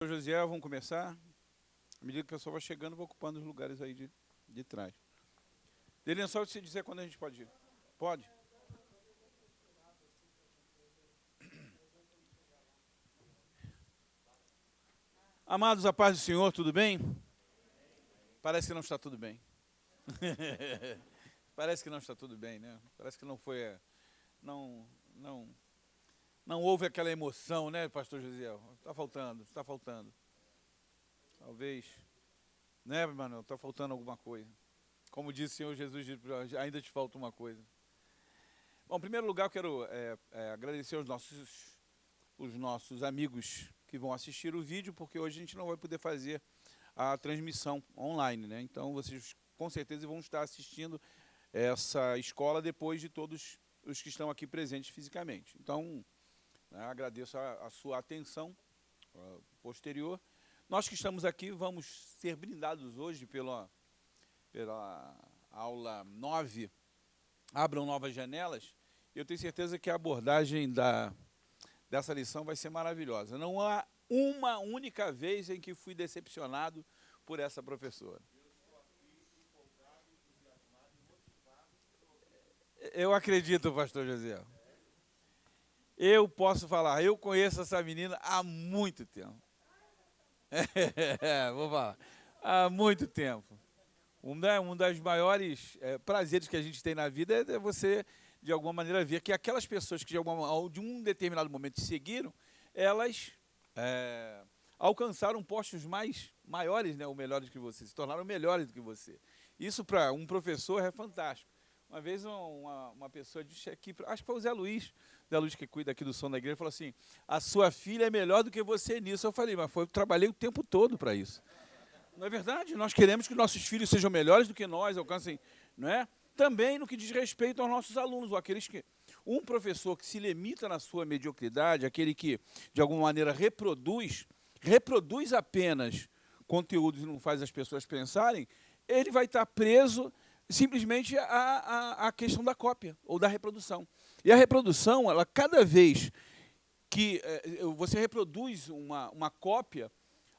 Josiel, vamos começar? À medida que o pessoal vai chegando, vou ocupando os lugares aí de trás. Delina, só você dizer quando a gente pode ir. Pode? Amados, a paz do Senhor, tudo bem? Parece que não está tudo bem. Parece que não está tudo bem, né? Parece que não foi... Não, não, não houve aquela emoção, né, pastor Josiel? Está faltando, está faltando. Talvez, né, Manuel? Está faltando alguma coisa. Como disse o Senhor Jesus, ainda te falta uma coisa. Bom, em primeiro lugar, eu quero agradecer os nossos amigos que vão assistir o vídeo, porque hoje a gente não vai poder fazer a transmissão online, né? Então, vocês com certeza vão estar assistindo essa escola depois de todos os que estão aqui presentes fisicamente. Então, né, agradeço a sua atenção posterior. Nós que estamos aqui vamos ser brindados hoje pela aula 9, Abram Novas Janelas. Eu tenho certeza que a abordagem dessa lição vai ser maravilhosa. Não há uma única vez em que fui decepcionado por essa professora. Eu acredito, pastor José. Eu posso falar, eu conheço essa menina há muito tempo. Vou falar, há muito tempo. Um dos maiores prazeres que a gente tem na vida é você, de alguma maneira, ver que aquelas pessoas que de um determinado momento seguiram, elas alcançaram postos maiores, né, ou melhores que você, se tornaram melhores do que você. Isso para um professor é fantástico. Uma vez uma pessoa disse aqui, acho que foi o Zé Luiz que cuida aqui do som da igreja, falou assim, a sua filha é melhor do que você nisso. Eu falei, mas eu trabalhei o tempo todo para isso. Não é verdade? Nós queremos que nossos filhos sejam melhores do que nós, alcancem, não é? Também no que diz respeito aos nossos alunos, ou aqueles que... Um professor que se limita na sua mediocridade, aquele que, de alguma maneira, reproduz apenas conteúdos e não faz as pessoas pensarem, ele vai estar preso simplesmente à questão da cópia ou da reprodução. E a reprodução, ela cada vez que você reproduz uma cópia,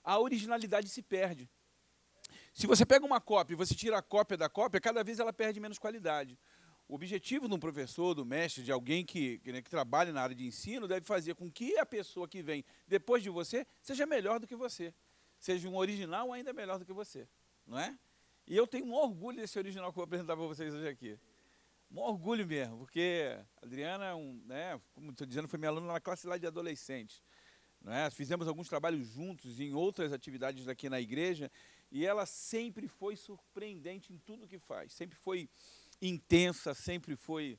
a originalidade se perde. Se você pega uma cópia e você tira a cópia da cópia, cada vez ela perde menos qualidade. O objetivo de um professor, do mestre, de alguém que trabalha na área de ensino, deve fazer com que a pessoa que vem depois de você seja melhor do que você. Seja um original ainda melhor do que você. Não é? E eu tenho um orgulho desse original que eu vou apresentar para vocês hoje aqui. Um orgulho mesmo, porque a Adriana, como estou dizendo, foi minha aluna na classe lá de adolescentes. Não é? Fizemos alguns trabalhos juntos em outras atividades aqui na igreja, e ela sempre foi surpreendente em tudo que faz, sempre foi intensa, sempre foi...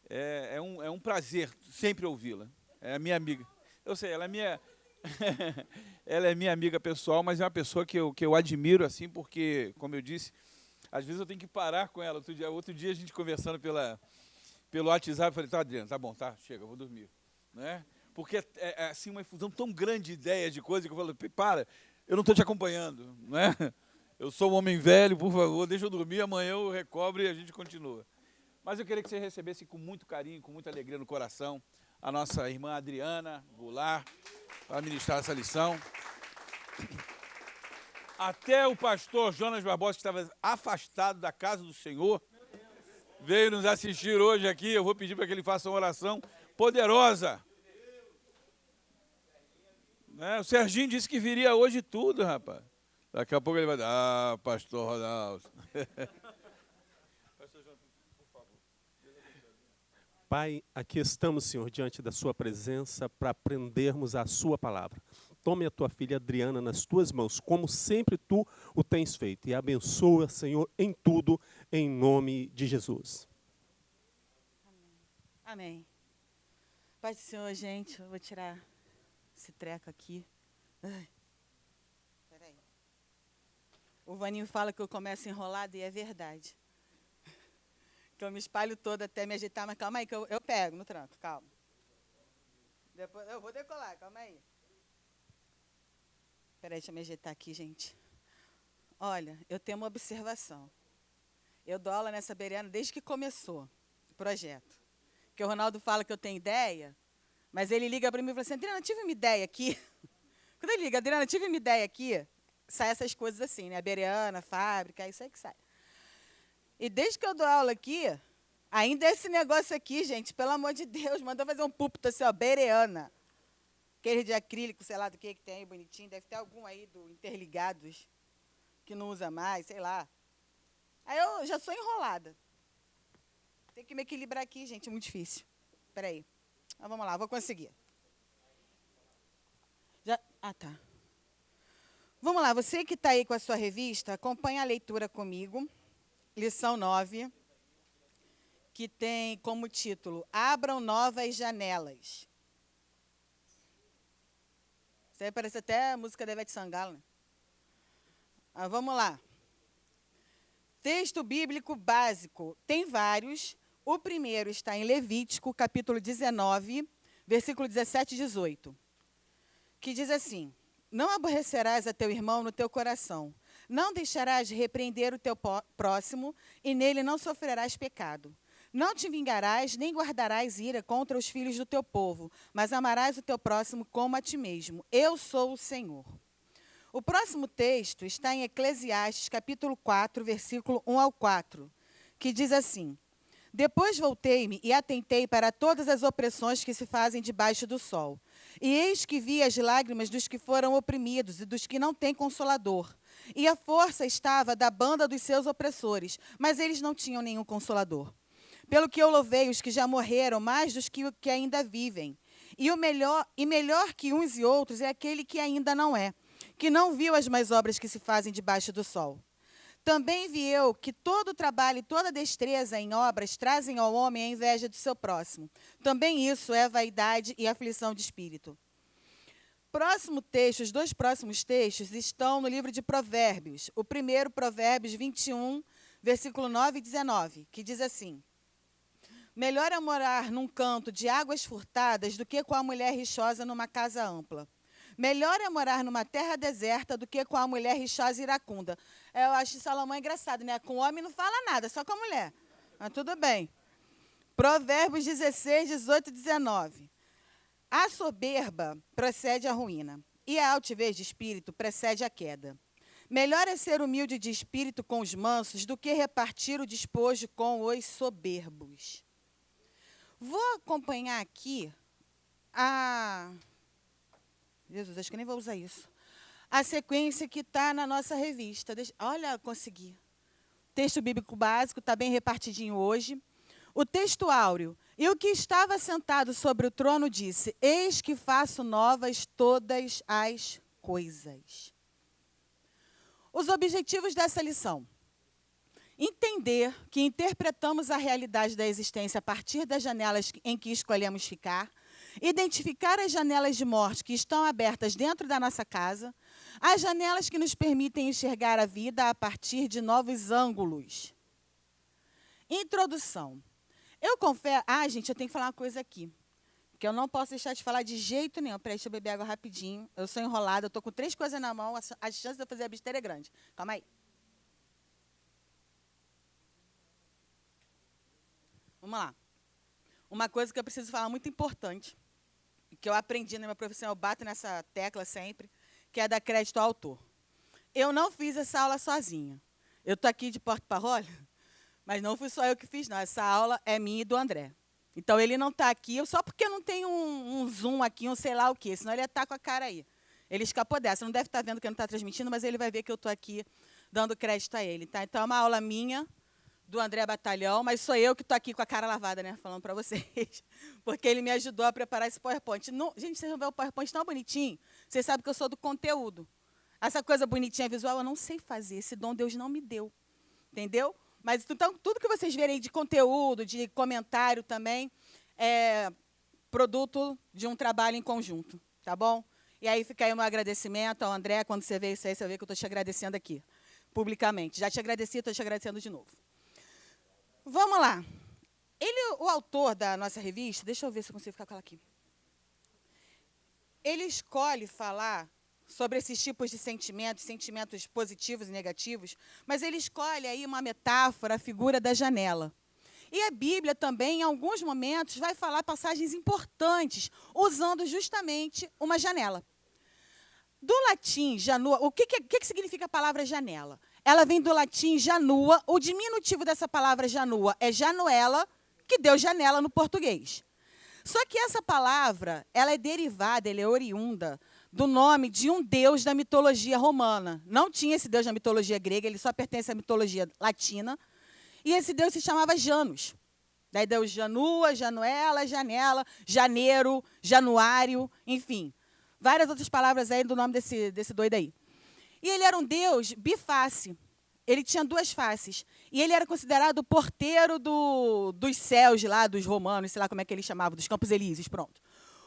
É um prazer sempre ouvi-la. É a minha amiga. Eu sei, ela é minha... ela é minha amiga pessoal, mas é uma pessoa que eu admiro, assim, porque, como eu disse, às vezes eu tenho que parar com ela. Outro dia a gente conversando pelo WhatsApp, eu falei, tá, Adriana, tá bom, tá, chega, eu vou dormir. Né? Porque é assim, uma infusão tão grande de ideias, de coisas, que eu falo, para, eu não estou te acompanhando, não é? Eu sou um homem velho, por favor, deixa eu dormir, amanhã eu recobro e a gente continua. Mas eu queria que você recebesse com muito carinho, com muita alegria no coração, a nossa irmã Adriana Goulart, para ministrar essa lição. Até o pastor Jonas Barbosa, que estava afastado da casa do Senhor, veio nos assistir hoje aqui. Eu vou pedir para que ele faça uma oração poderosa. O Serginho disse que viria hoje tudo, rapaz. Daqui a pouco ele vai dar, pastor Ronaldo. Pastor João, por favor. Pai, aqui estamos, Senhor, diante da sua presença para aprendermos a sua palavra. Tome a tua filha Adriana nas tuas mãos, como sempre tu o tens feito. E abençoa, Senhor, em tudo, em nome de Jesus. Amém. Pai do Senhor, gente, eu vou tirar esse treco aqui. Peraí. O Vaninho fala que eu começo enrolado e é verdade. Que eu me espalho toda até me agitar, mas calma aí que eu pego no tranco, calma. Depois eu vou decolar, calma aí. Peraí, deixa eu me ajeitar aqui, gente. Olha, eu tenho uma observação. Eu dou aula nessa Bereana desde que começou o projeto. Que o Ronaldo fala que eu tenho ideia, mas ele liga para mim e fala assim, Adriana, eu tive uma ideia aqui. Quando ele liga, Adriana, tive uma ideia aqui, sai essas coisas assim, né? Bereana, fábrica, isso aí que sai. E desde que eu dou aula aqui, ainda esse negócio aqui, gente, pelo amor de Deus, mandou fazer um púlpito assim, ó, bereana. Aquele de acrílico, sei lá do que tem aí, bonitinho. Deve ter algum aí do Interligados que não usa mais, sei lá. Aí eu já sou enrolada. Tem que me equilibrar aqui, gente, é muito difícil. Espera aí. Então, vamos lá, vou conseguir. Tá. Vamos lá, você que está aí com a sua revista, acompanhe a leitura comigo. Lição 9, que tem como título Abram Novas Janelas. Isso aí parece até a música da Ivete Sangalo, né? Vamos lá. Texto bíblico básico. Tem vários. O primeiro está em Levítico, capítulo 19, versículo 17 e 18, que diz assim: Não aborrecerás a teu irmão no teu coração, não deixarás de repreender o teu próximo, e nele não sofrerás pecado. Não te vingarás, nem guardarás ira contra os filhos do teu povo, mas amarás o teu próximo como a ti mesmo. Eu sou o Senhor. O próximo texto está em Eclesiastes, capítulo 4, versículo 1 ao 4, que diz assim: Depois voltei-me e atentei para todas as opressões que se fazem debaixo do sol. E eis que vi as lágrimas dos que foram oprimidos e dos que não têm consolador. E a força estava da banda dos seus opressores, mas eles não tinham nenhum consolador. Pelo que eu louvei os que já morreram, mais dos que ainda vivem. E melhor que uns e outros é aquele que ainda não é, que não viu as más obras que se fazem debaixo do sol. Também vi eu que todo trabalho e toda destreza em obras trazem ao homem a inveja do seu próximo. Também isso é vaidade e aflição de espírito. Próximo texto, os dois próximos textos estão no livro de Provérbios. O primeiro, Provérbios 21, versículo 9 e 19, que diz assim: Melhor é morar num canto de águas furtadas do que com a mulher rixosa numa casa ampla. Melhor é morar numa terra deserta do que com a mulher rixosa e iracunda. Eu acho Salomão engraçado, né? Com o homem não fala nada, só com a mulher. Mas tudo bem. Provérbios 16, 18 e 19. A soberba precede a ruína, e a altivez de espírito precede a queda. Melhor é ser humilde de espírito com os mansos do que repartir o despojo com os soberbos. Vou acompanhar aqui Jesus, acho que nem vou usar isso. A sequência que está na nossa revista. Olha, consegui. Texto bíblico básico, está bem repartidinho hoje. O texto áureo. E o que estava sentado sobre o trono disse: Eis que faço novas todas as coisas. Os objetivos dessa lição: entender que interpretamos a realidade da existência a partir das janelas em que escolhemos ficar, identificar as janelas de morte que estão abertas dentro da nossa casa, as janelas que nos permitem enxergar a vida a partir de novos ângulos. Introdução. Eu confesso... gente, eu tenho que falar uma coisa aqui, que eu não posso deixar de falar de jeito nenhum. Peraí, deixa eu beber água rapidinho. Eu sou enrolada, eu estou com 3 coisas na mão, a chance de eu fazer a besteira é grande. Calma aí. Vamos lá. Uma coisa que eu preciso falar muito importante, que eu aprendi na minha profissão, eu bato nessa tecla sempre, que é dar crédito ao autor. Eu não fiz essa aula sozinha. Eu estou aqui de porta-parole, mas não fui só eu que fiz, não. Essa aula é minha e do André. Então, ele não está aqui, só porque não tem um zoom aqui, um sei lá o quê, senão ele ia estar com a cara aí. Ele escapou dessa. Não deve estar vendo que eu não está transmitindo, mas ele vai ver que eu estou aqui dando crédito a ele. Tá? Então, é uma aula minha, do André Batalhão, mas sou eu que estou aqui com a cara lavada, né, falando para vocês, porque ele me ajudou a preparar esse PowerPoint. Não, gente, vocês vão ver o PowerPoint tão bonitinho, vocês sabem que eu sou do conteúdo. Essa coisa bonitinha visual eu não sei fazer, esse dom Deus não me deu, entendeu? Mas então, tudo que vocês verem de conteúdo, de comentário também, é produto de um trabalho em conjunto, tá bom? E aí fica aí o meu agradecimento ao André, quando você vê isso aí, você vê que eu estou te agradecendo aqui, publicamente. Já te agradeci, estou te agradecendo de novo. Vamos lá. O autor da nossa revista, deixa eu ver se eu consigo ficar com ela aqui. Ele escolhe falar sobre esses tipos de sentimentos positivos e negativos, mas ele escolhe aí uma metáfora, a figura da janela. E a Bíblia também, em alguns momentos, vai falar passagens importantes, usando justamente uma janela. Do latim, janua, o que significa a palavra janela? Ela vem do latim janua, o diminutivo dessa palavra janua é Januela, que deu janela no português. Só que essa palavra, ela é derivada, ela é oriunda do nome de um deus da mitologia romana. Não tinha esse deus na mitologia grega, ele só pertence à mitologia latina. E esse deus se chamava Janus. Daí deu Janua, Januela, Janela, Janeiro, Januário, enfim. Várias outras palavras aí do nome desse doido aí. E ele era um deus biface. Ele tinha duas faces. E ele era considerado o porteiro dos céus lá, dos romanos, sei lá como é que eles chamavam, dos Campos Elíseos, pronto.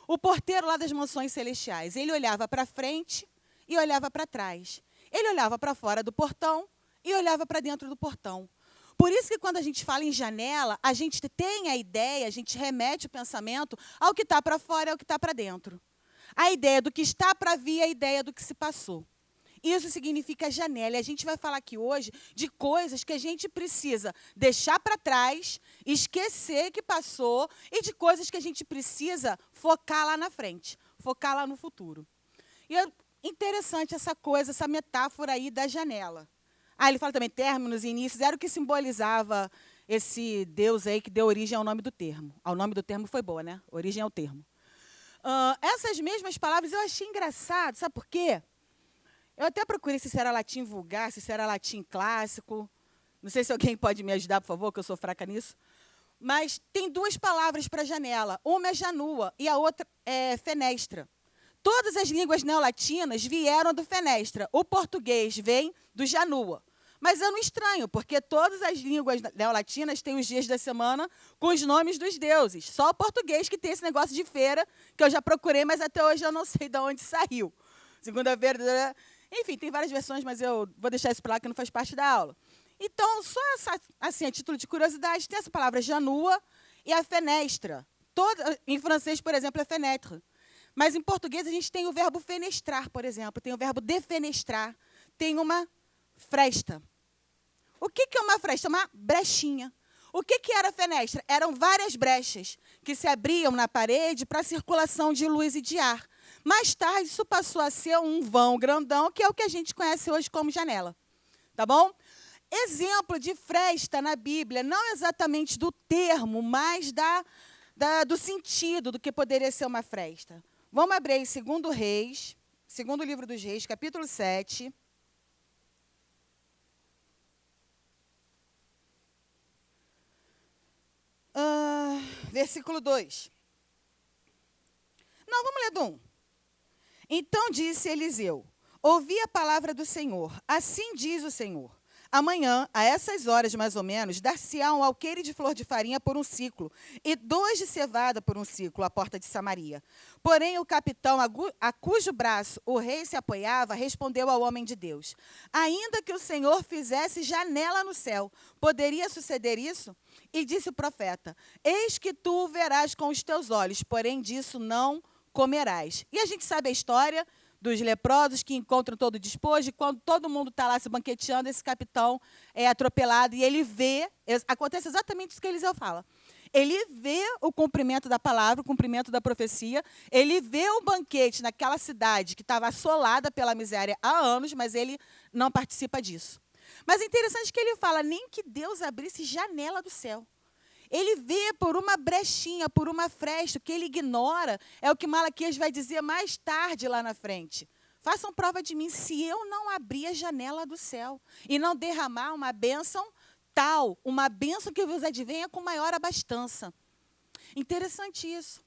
O porteiro lá das mansões celestiais. Ele olhava para frente e olhava para trás. Ele olhava para fora do portão e olhava para dentro do portão. Por isso que quando a gente fala em janela, a gente tem a ideia, a gente remete o pensamento ao que está para fora e ao que está para dentro. A ideia do que está para vir é a ideia do que se passou. Isso significa janela. E a gente vai falar aqui hoje de coisas que a gente precisa deixar para trás, esquecer que passou, e de coisas que a gente precisa focar lá na frente, focar lá no futuro. E é interessante essa coisa, essa metáfora aí da janela. Ele fala também términos e inícios, era o que simbolizava esse Deus aí que deu origem ao nome do termo. O nome do termo foi boa, né? Origem ao termo. Essas mesmas palavras eu achei engraçado, sabe por quê? Eu até procurei se era latim vulgar, se era latim clássico. Não sei se alguém pode me ajudar, por favor, que eu sou fraca nisso. Mas tem duas palavras para janela. Uma é janua e a outra é fenestra. Todas as línguas neolatinas vieram do fenestra. O português vem do janua. Mas eu não estranho, porque todas as línguas neolatinas têm os dias da semana com os nomes dos deuses. Só o português que tem esse negócio de feira, que eu já procurei, mas até hoje eu não sei de onde saiu. Segunda-feira... Enfim, tem várias versões, mas eu vou deixar isso para lá, que não faz parte da aula. Então, só assim, a título de curiosidade, tem essa palavra janua e a fenestra. Em francês, por exemplo, é fenêtre. Mas em português a gente tem o verbo fenestrar, por exemplo. Tem o verbo defenestrar. Tem uma fresta. O que é uma fresta? Uma brechinha. O que era a fenestra? Eram várias brechas que se abriam na parede para a circulação de luz e de ar. Mais tarde, isso passou a ser um vão grandão, que é o que a gente conhece hoje como janela. Tá bom? Exemplo de fresta na Bíblia, não exatamente do termo, mas do sentido do que poderia ser uma fresta. Vamos abrir aí segundo livro dos Reis, capítulo 7. Versículo 2. Não, vamos ler do 1. Então disse Eliseu, ouvi a palavra do Senhor, assim diz o Senhor. Amanhã, a essas horas mais ou menos, dar-se-á um alqueire de flor de farinha por um ciclo, e 2 de cevada por um ciclo, à porta de Samaria. Porém, o capitão, a cujo braço o rei se apoiava, respondeu ao homem de Deus, ainda que o Senhor fizesse janela no céu, poderia suceder isso? E disse o profeta, eis que tu o verás com os teus olhos, porém disso não comerás. E a gente sabe a história dos leprosos que encontram todo despojo, e quando todo mundo está lá se banqueteando, esse capitão é atropelado, e ele vê, acontece exatamente isso que Eliseu fala. Ele vê o cumprimento da palavra, o cumprimento da profecia, ele vê o banquete naquela cidade que estava assolada pela miséria há anos, mas ele não participa disso. Mas é interessante que ele fala, nem que Deus abrisse janela do céu. Ele vê por uma brechinha, por uma fresta, o que ele ignora é o que Malaquias vai dizer mais tarde lá na frente. Façam prova de mim se eu não abrir a janela do céu e não derramar uma bênção tal, uma bênção que vos advenha com maior abastança. Interessante isso.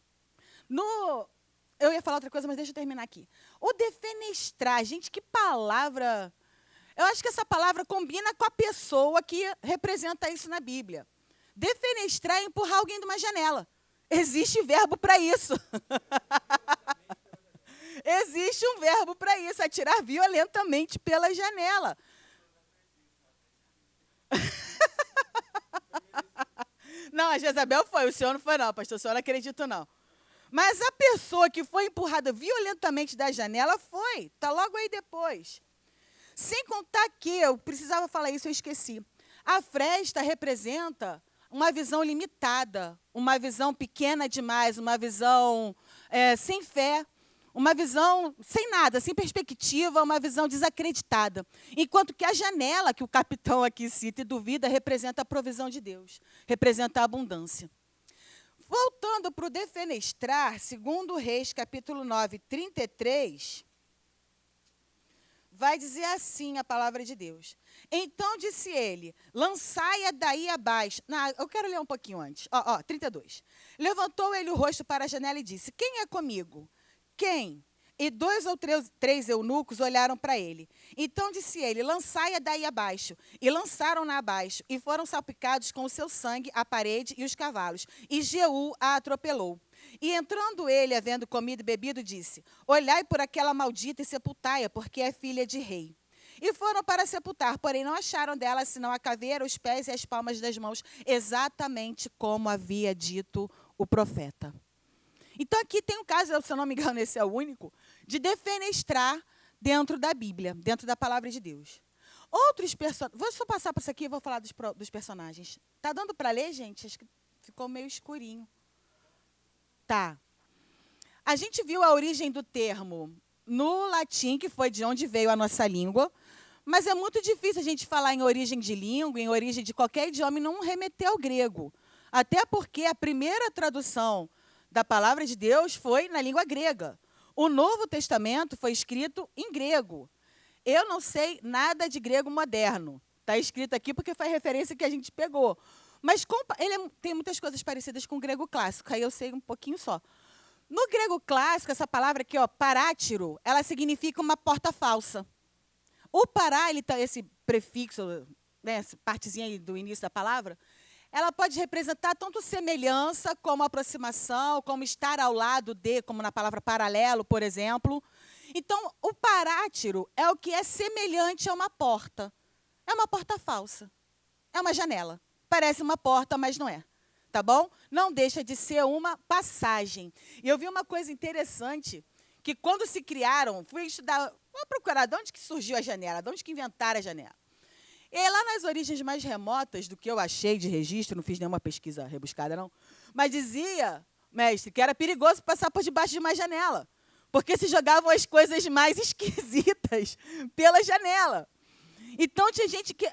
Eu ia falar outra coisa, mas deixa eu terminar aqui. O defenestrar, gente, que palavra... Eu acho que essa palavra combina com a pessoa que representa isso na Bíblia. Defenestrar é empurrar alguém de uma janela. Existe verbo para isso. Existe um verbo para isso, atirar violentamente pela janela. Não, a Jezabel foi, o senhor não foi não, pastor, o senhor não acredita não. Mas a pessoa que foi empurrada violentamente da janela foi, está logo aí depois. Sem contar que, eu precisava falar isso, eu esqueci. A fresta representa uma visão limitada, uma visão pequena demais, uma visão sem fé, uma visão sem nada, sem perspectiva, uma visão desacreditada. Enquanto que a janela, que o capitão aqui cita e duvida, representa a provisão de Deus, representa a abundância. Voltando para o defenestrar, segundo Reis, capítulo 9, 33, vai dizer assim a palavra de Deus. Então disse ele, lançai-a daí abaixo. Não, eu quero ler um pouquinho antes. 32. Levantou ele o rosto para a janela e disse, quem é comigo? Quem? E 2 ou 3 eunucos olharam para ele. Então disse ele, lançai-a daí abaixo. E lançaram-na abaixo, e foram salpicados com o seu sangue a parede e os cavalos. E Jeú a atropelou. E entrando ele, havendo comido e bebido, disse, olhai por aquela maldita e sepultai-a, porque é filha de rei. E foram para sepultar, porém não acharam dela, senão a caveira, os pés e as palmas das mãos, exatamente como havia dito o profeta. Então, aqui tem um caso, se eu não me engano, esse é o único, de defenestrar dentro da Bíblia, dentro da palavra de Deus. Outros personagens... Vou só passar por isso aqui e vou falar dos personagens. Está dando para ler, gente? Acho que ficou meio escurinho. Tá. A gente viu a origem do termo no latim, que foi de onde veio a nossa língua, mas é muito difícil a gente falar em origem de língua, em origem de qualquer idioma, e não remeter ao grego. Até porque a primeira tradução da palavra de Deus foi na língua grega. O Novo Testamento foi escrito em grego. Eu não sei nada de grego moderno. Está escrito aqui porque foi a referência que a gente pegou. Mas ele tem muitas coisas parecidas com o grego clássico, aí eu sei um pouquinho só. No grego clássico, essa palavra aqui, parátiro, ela significa uma porta falsa. O pará, esse prefixo, né, essa partezinha aí do início da palavra, ela pode representar tanto semelhança como aproximação, como estar ao lado de, como na palavra paralelo, por exemplo. Então, o parátiro é o que é semelhante a uma porta. É uma porta falsa. É uma janela. Parece uma porta, mas não é. Tá bom? Não deixa de ser uma passagem. E eu vi uma coisa interessante, que quando se criaram, fui estudar, vou procurar de onde que surgiu a janela, de onde que inventaram a janela. E lá nas origens mais remotas do que eu achei de registro, não fiz nenhuma pesquisa rebuscada, não, mas dizia, mestre, que era perigoso passar por debaixo de uma janela, porque se jogavam as coisas mais esquisitas pela janela. Então, tinha gente que,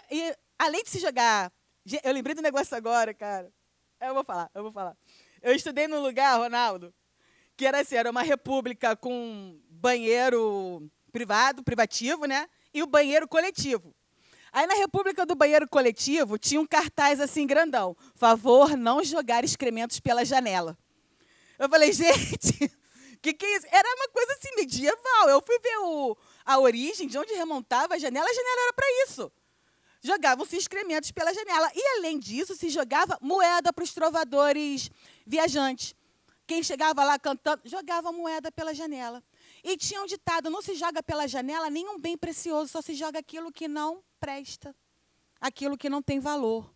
além de se jogar... Eu lembrei do negócio agora, cara. Eu vou falar. Eu estudei num lugar, Ronaldo, que era assim, era uma república com banheiro privativo, né? E o banheiro coletivo. Aí, na república do banheiro coletivo, tinha um cartaz assim, grandão. Favor, não jogar excrementos pela janela. Eu falei, gente, que é isso? Era uma coisa assim, medieval. Eu fui ver a origem, de onde remontava a janela era para isso. Jogavam-se excrementos pela janela. E, além disso, se jogava moeda para os trovadores viajantes. Quem chegava lá cantando, jogava moeda pela janela. E tinha um ditado, não se joga pela janela nenhum bem precioso, só se joga aquilo que não presta, aquilo que não tem valor.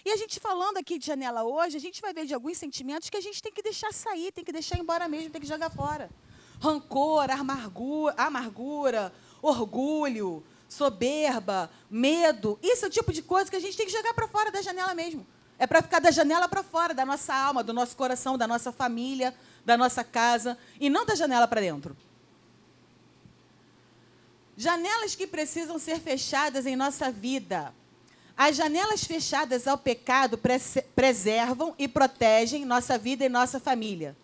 E a gente falando aqui de janela hoje, a gente vai ver de alguns sentimentos que a gente tem que deixar sair, tem que deixar embora mesmo, tem que jogar fora. Rancor, amargura, orgulho, soberba, medo. Isso é o tipo de coisa que a gente tem que jogar para fora da janela mesmo. É para ficar da janela para fora, da nossa alma, do nosso coração, da nossa família, da nossa casa, e não da janela para dentro. Janelas que precisam ser fechadas em nossa vida. As janelas fechadas ao pecado preservam e protegem nossa vida e nossa família.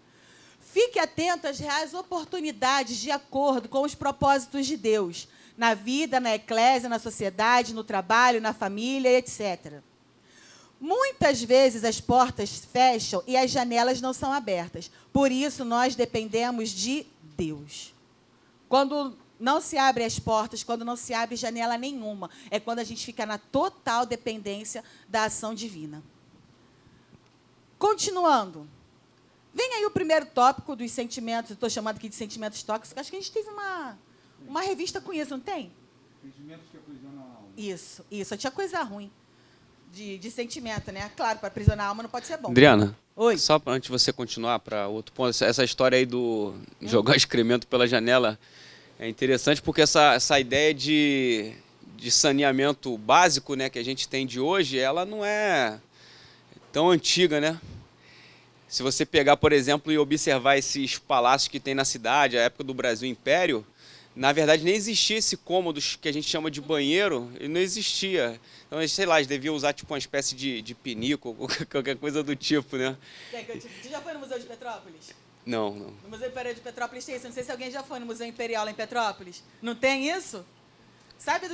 Fique atento às reais oportunidades de acordo com os propósitos de Deus, na vida, na eclésia, na sociedade, no trabalho, na família, etc. Muitas vezes as portas fecham e as janelas não são abertas. Por isso, nós dependemos de Deus. Quando não se abrem as portas, quando não se abre janela nenhuma, é quando a gente fica na total dependência da ação divina. Continuando. Vem aí o primeiro tópico dos sentimentos, estou chamando aqui de sentimentos tóxicos. Acho que a gente teve uma revista com isso, não tem? Sentimentos que aprisionam a alma. Isso. Só tinha coisa ruim de sentimento, né? Claro, para aprisionar a alma não pode ser bom. Adriana, oi. Só antes de você continuar para outro ponto, essa história aí do jogar excremento pela janela é interessante porque essa ideia de saneamento básico, né, que a gente tem de hoje, ela não é tão antiga, né? Se você pegar, por exemplo, e observar esses palácios que tem na cidade, a época do Brasil Império, na verdade nem existia esse cômodo que a gente chama de banheiro, e não existia. Então, sei lá, eles deviam usar tipo uma espécie de pinico, ou qualquer coisa do tipo, né? Você já foi no Museu de Petrópolis? Não, não. No Museu Imperial de Petrópolis tem isso. Não sei se alguém já foi no Museu Imperial lá em Petrópolis. Não tem isso? Sabe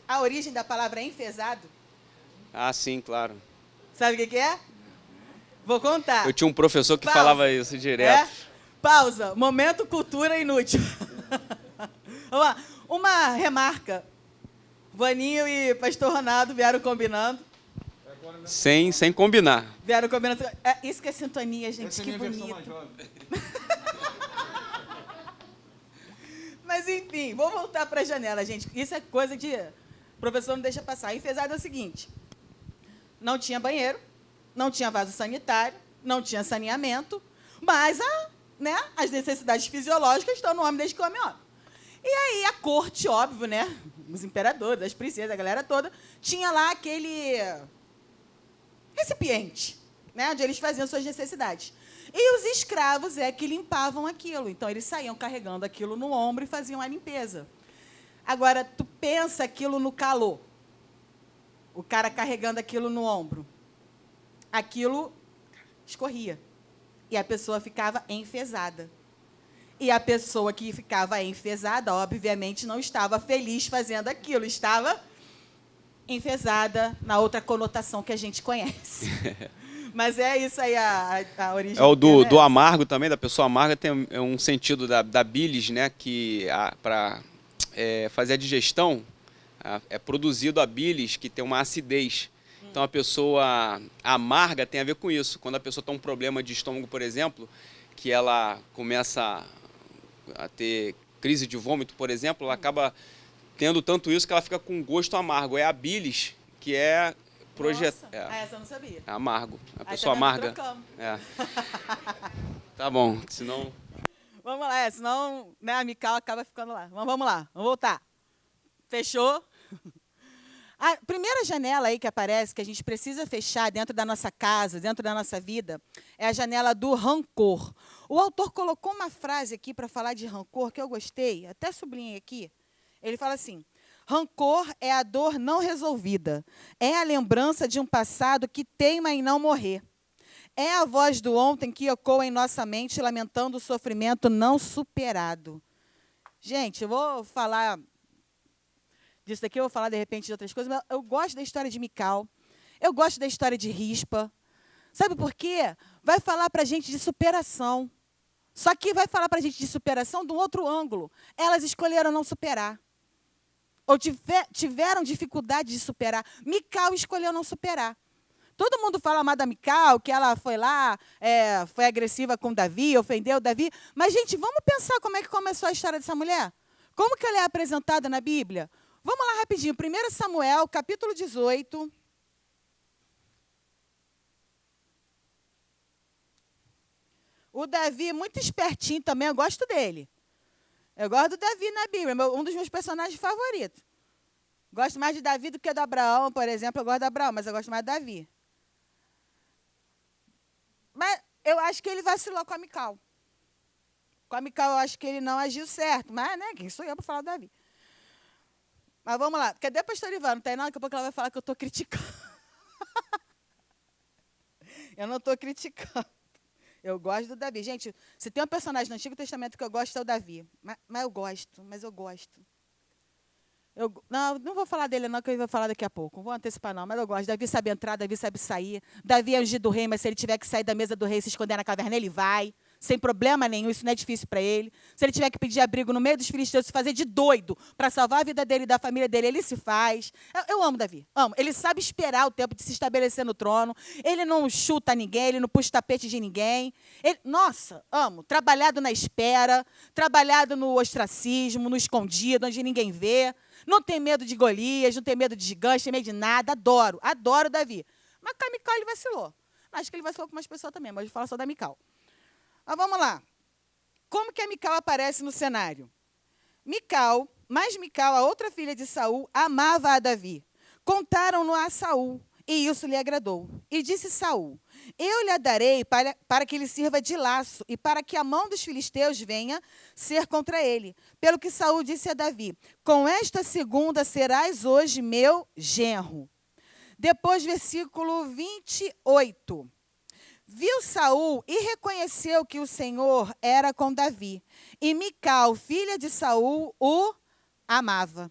a origem da palavra enfesado? Ah, sim, claro. Sabe o que é? Vou contar. Eu tinha um professor que Pausa. falava isso direto. É? Pausa. Momento cultura inútil. Vamos lá. Uma remarca. Vaninho e Pastor Ronaldo vieram combinando. Sem combinar. Vieram combinando. Isso que é sintonia, gente. Que bonito. Mas, enfim, vou voltar para a janela, gente. Isso é coisa de... O professor não deixa passar. Enfesado é o seguinte. Não tinha banheiro, não tinha vaso sanitário, não tinha saneamento, mas as necessidades fisiológicas estão no homem desde que o homem é homem. E aí a corte, óbvio, né? Os imperadores, as princesas, a galera toda, tinha lá aquele recipiente, né? Onde eles faziam suas necessidades. E os escravos que limpavam aquilo. Então, eles saíam carregando aquilo no ombro e faziam a limpeza. Agora, tu pensa aquilo no calor. O cara carregando aquilo no ombro. Aquilo escorria. E a pessoa ficava enfesada. E a pessoa que ficava enfesada, obviamente, não estava feliz fazendo aquilo. Estava enfesada na outra conotação que a gente conhece. Mas é isso aí a origem. É o do amargo também, da pessoa amarga, tem um sentido da bilis, né? Que para fazer a digestão, é produzido a bilis, que tem uma acidez. Então, a pessoa amarga tem a ver com isso. Quando a pessoa tem um problema de estômago, por exemplo, que ela começa a ter crise de vômito, por exemplo, ela acaba tendo tanto isso que ela fica com gosto amargo. É a bilis que é projetada. Essa eu não sabia. É amargo. A Aí pessoa também amarga. trocamos. Tá bom, senão... Vamos lá, senão a Mical acaba ficando lá. Mas vamos lá, vamos voltar. Fechou? A primeira janela aí que aparece, que a gente precisa fechar dentro da nossa casa, dentro da nossa vida, é a janela do rancor. O autor colocou uma frase aqui para falar de rancor que eu gostei, até sublinhei aqui. Ele fala assim: rancor é a dor não resolvida, é a lembrança de um passado que teima em não morrer. É a voz do ontem que ecoa em nossa mente, lamentando o sofrimento não superado. Gente, eu vou falar disso daqui, eu vou falar, de repente, de outras coisas, mas eu gosto da história de Mical, eu gosto da história de Rispa. Sabe por quê? Vai falar para a gente de superação. Só que vai falar para a gente de superação de um outro ângulo. Elas escolheram não superar. Ou tiveram dificuldade de superar. Mical escolheu não superar. Todo mundo fala mal da Mical, que ela foi lá, foi agressiva com Davi, ofendeu Davi. Mas, gente, vamos pensar como é que começou a história dessa mulher? Como que ela é apresentada na Bíblia? Vamos lá rapidinho. 1 Samuel, capítulo 18. O Davi, muito espertinho também, eu gosto dele. Eu gosto do Davi na Bíblia, um dos meus personagens favoritos. Gosto mais de Davi do que do Abraão, por exemplo. Eu gosto de Abraão, mas eu gosto mais de Davi. Mas eu acho que ele vacilou com a Mical. Com a Mical eu acho que ele não agiu certo. Mas, né, quem sou eu para falar do Davi? Mas vamos lá. Cadê a pastora Ivana? Não tem nada, daqui a pouco ela vai falar que eu estou criticando. Eu não estou criticando. Eu gosto do Davi. Gente, se tem um personagem no Antigo Testamento que eu gosto, é o Davi. Mas eu gosto. Não vou falar dele, não, que eu vou falar daqui a pouco. Não vou antecipar, não, mas eu gosto. Davi sabe entrar, Davi sabe sair. Davi é ungido do rei, mas se ele tiver que sair da mesa do rei e se esconder na caverna, ele vai. Sem problema nenhum, isso não é difícil para ele. Se ele tiver que pedir abrigo no meio dos filisteus, se fazer de doido para salvar a vida dele e da família dele, ele se faz. Eu amo Davi, amo. Ele sabe esperar o tempo de se estabelecer no trono. Ele não chuta ninguém, ele não puxa tapete de ninguém. Nossa, amo. Trabalhado na espera, trabalhado no ostracismo, no escondido, onde ninguém vê. Não tem medo de Golias, não tem medo de gigante, não tem medo de nada. Adoro Davi. Mas com a Mical ele vacilou. Acho que ele vacilou com umas pessoas também, mas eu vou falar só da Mical. Mas vamos lá. Como que a Mical aparece no cenário? Mical, a outra filha de Saul, amava a Davi. Contaram-no a Saul. E isso lhe agradou. E disse Saul: eu lhe a darei para que ele sirva de laço e para que a mão dos filisteus venha ser contra ele. Pelo que Saul disse a Davi: com esta segunda serás hoje meu genro. Depois, versículo 28. Viu Saul e reconheceu que o Senhor era com Davi. E Mical, filha de Saul, o amava.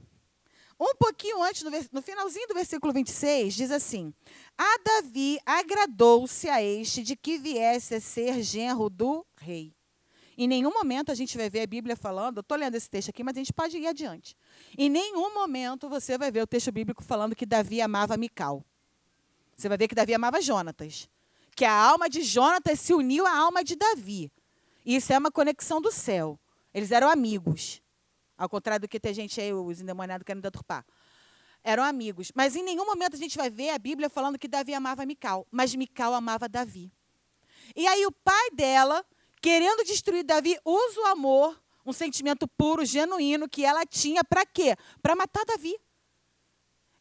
Um pouquinho antes, no finalzinho do versículo 26, diz assim: a Davi agradou-se a este de que viesse a ser genro do rei. Em nenhum momento a gente vai ver a Bíblia falando, eu estou lendo esse texto aqui, mas a gente pode ir adiante. Em nenhum momento você vai ver o texto bíblico falando que Davi amava Mical. Você vai ver que Davi amava Jonatas. Que a alma de Jonatas se uniu à alma de Davi. E isso é uma conexão do céu. Eles eram amigos. Ao contrário do que tem gente aí, os endemoniados querendo deturpar. Eram amigos. Mas em nenhum momento a gente vai ver a Bíblia falando que Davi amava Mical. Mas Mical amava Davi. E aí o pai dela, querendo destruir Davi, usa o amor, um sentimento puro, genuíno, que ela tinha para quê? Para matar Davi.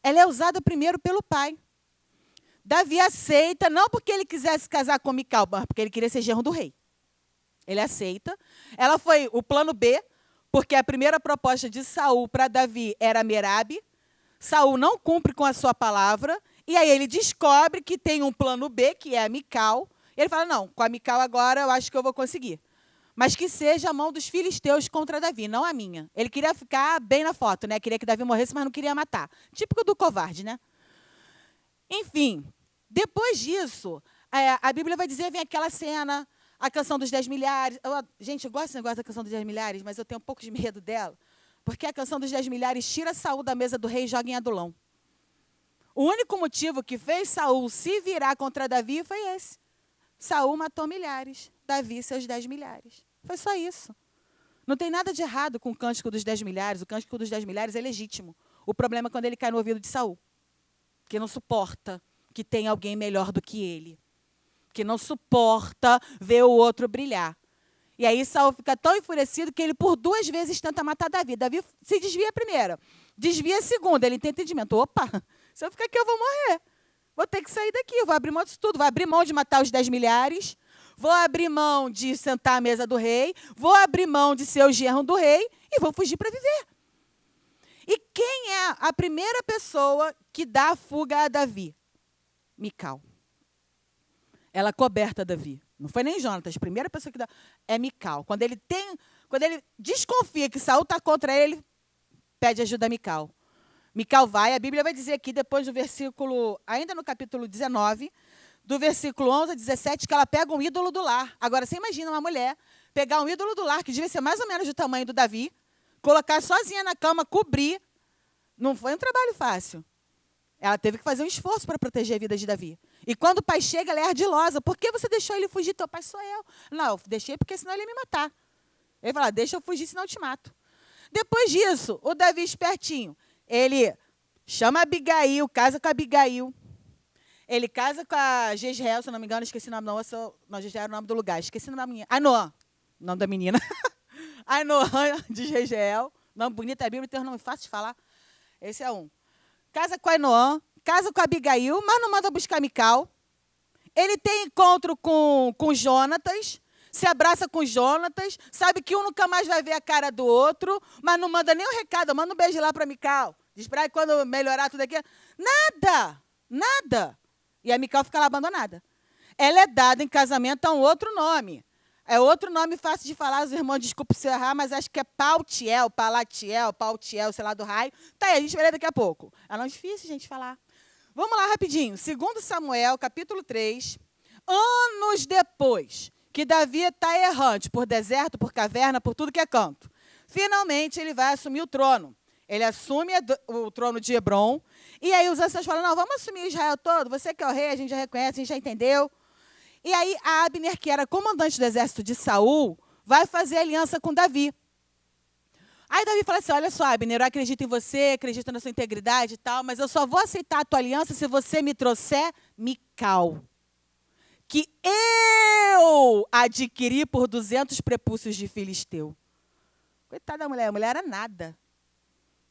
Ela é usada primeiro pelo pai. Davi aceita, não porque ele quisesse casar com Mical, mas porque ele queria ser genro do rei. Ele aceita. Ela foi o plano B, porque a primeira proposta de Saul para Davi era Merabe. Saul não cumpre com a sua palavra, e aí ele descobre que tem um plano B, que é a Mical. E ele fala, não, com a Mical agora eu acho que eu vou conseguir. Mas que seja a mão dos filisteus contra Davi, não a minha. Ele queria ficar bem na foto, né? Queria que Davi morresse, mas não queria matar. Típico do covarde, né? Enfim, depois disso, a Bíblia vai dizer, vem aquela cena, a canção dos 10 milhares. Gente, eu gosto desse negócio da canção dos 10 milhares, mas eu tenho um pouco de medo dela, porque a canção dos 10 milhares tira Saul da mesa do rei e joga em Adulão. O único motivo que fez Saul se virar contra Davi foi esse. Saul matou milhares, Davi seus 10 milhares. Foi só isso. Não tem nada de errado com o cântico dos 10 milhares. O cântico dos 10 milhares é legítimo. O problema é quando ele cai no ouvido de Saul, que não suporta que tem alguém melhor do que ele, que não suporta ver o outro brilhar. E aí Saul fica tão enfurecido que ele por 2 vezes tenta matar Davi. Davi se desvia a primeira, desvia a segunda. Ele tem entendimento. Opa, se eu ficar aqui eu vou morrer. Vou ter que sair daqui, eu vou abrir mão disso tudo. Vou abrir mão de matar os 10 milhares, vou abrir mão de sentar à mesa do rei, vou abrir mão de ser o genro do rei e vou fugir para viver. E quem é a primeira pessoa que dá a fuga a Davi? Mical. Ela coberta Davi. Não foi nem Jonatas. A primeira pessoa que dá é Mical. Quando ele desconfia que Saul está contra ele, pede ajuda a Mical. Mical vai, a Bíblia vai dizer aqui, depois do versículo, ainda no capítulo 19, do versículo 11 a 17, que ela pega um ídolo do lar. Agora, você imagina uma mulher pegar um ídolo do lar, que devia ser mais ou menos do tamanho do Davi, colocar sozinha na cama, cobrir. Não foi um trabalho fácil. Ela teve que fazer um esforço para proteger a vida de Davi. E quando o pai chega, ela é ardilosa. Por que você deixou ele fugir? Teu pai sou eu. Não, eu deixei porque senão ele ia me matar. Ele fala, deixa eu fugir, senão eu te mato. Depois disso, o Davi espertinho, ele chama Abigail, casa com a Abigail. Ele casa com a Jezreel, se eu não me engano, esqueci o nome da moça. Não, Jezreel era o nome do lugar. Esqueci o nome da menina. Ainoã, o nome da menina. Ainoã de Jezreel. Nome bonito, a Bíblia tem um nome fácil de falar. Esse é um. Casa com Ainoã, casa com a Abigail, mas não manda buscar Mical. Ele tem encontro com Jonatas, se abraça com Jonatas, sabe que um nunca mais vai ver a cara do outro, mas não manda nem um recado, manda um beijo lá para Mical. Diz para quando melhorar tudo aqui. Nada, nada. E a Mical fica lá abandonada. Ela é dada em casamento a um outro nome. É outro nome fácil de falar, os irmãos, desculpe se eu errar, mas acho que é Paltiel, Paltiel, sei lá do raio. Tá aí, a gente vai ler daqui a pouco. É não difícil, gente, falar. Vamos lá, rapidinho. 2 Samuel, capítulo 3. Anos depois que Davi está errante por deserto, por caverna, por tudo que é canto. Finalmente, ele vai assumir o trono. Ele assume o trono de Hebron. E aí os anciãos falam, não, vamos assumir Israel todo. Você que é o rei, a gente já reconhece, a gente já entendeu. E aí a Abner, que era comandante do exército de Saul, vai fazer aliança com Davi. Aí Davi fala assim, olha só, Abner, eu acredito em você, acredito na sua integridade e tal, mas eu só vou aceitar a tua aliança se você me trouxer Mical, que eu adquiri por 200 prepúcios de filisteu. Coitada da mulher, a mulher era nada.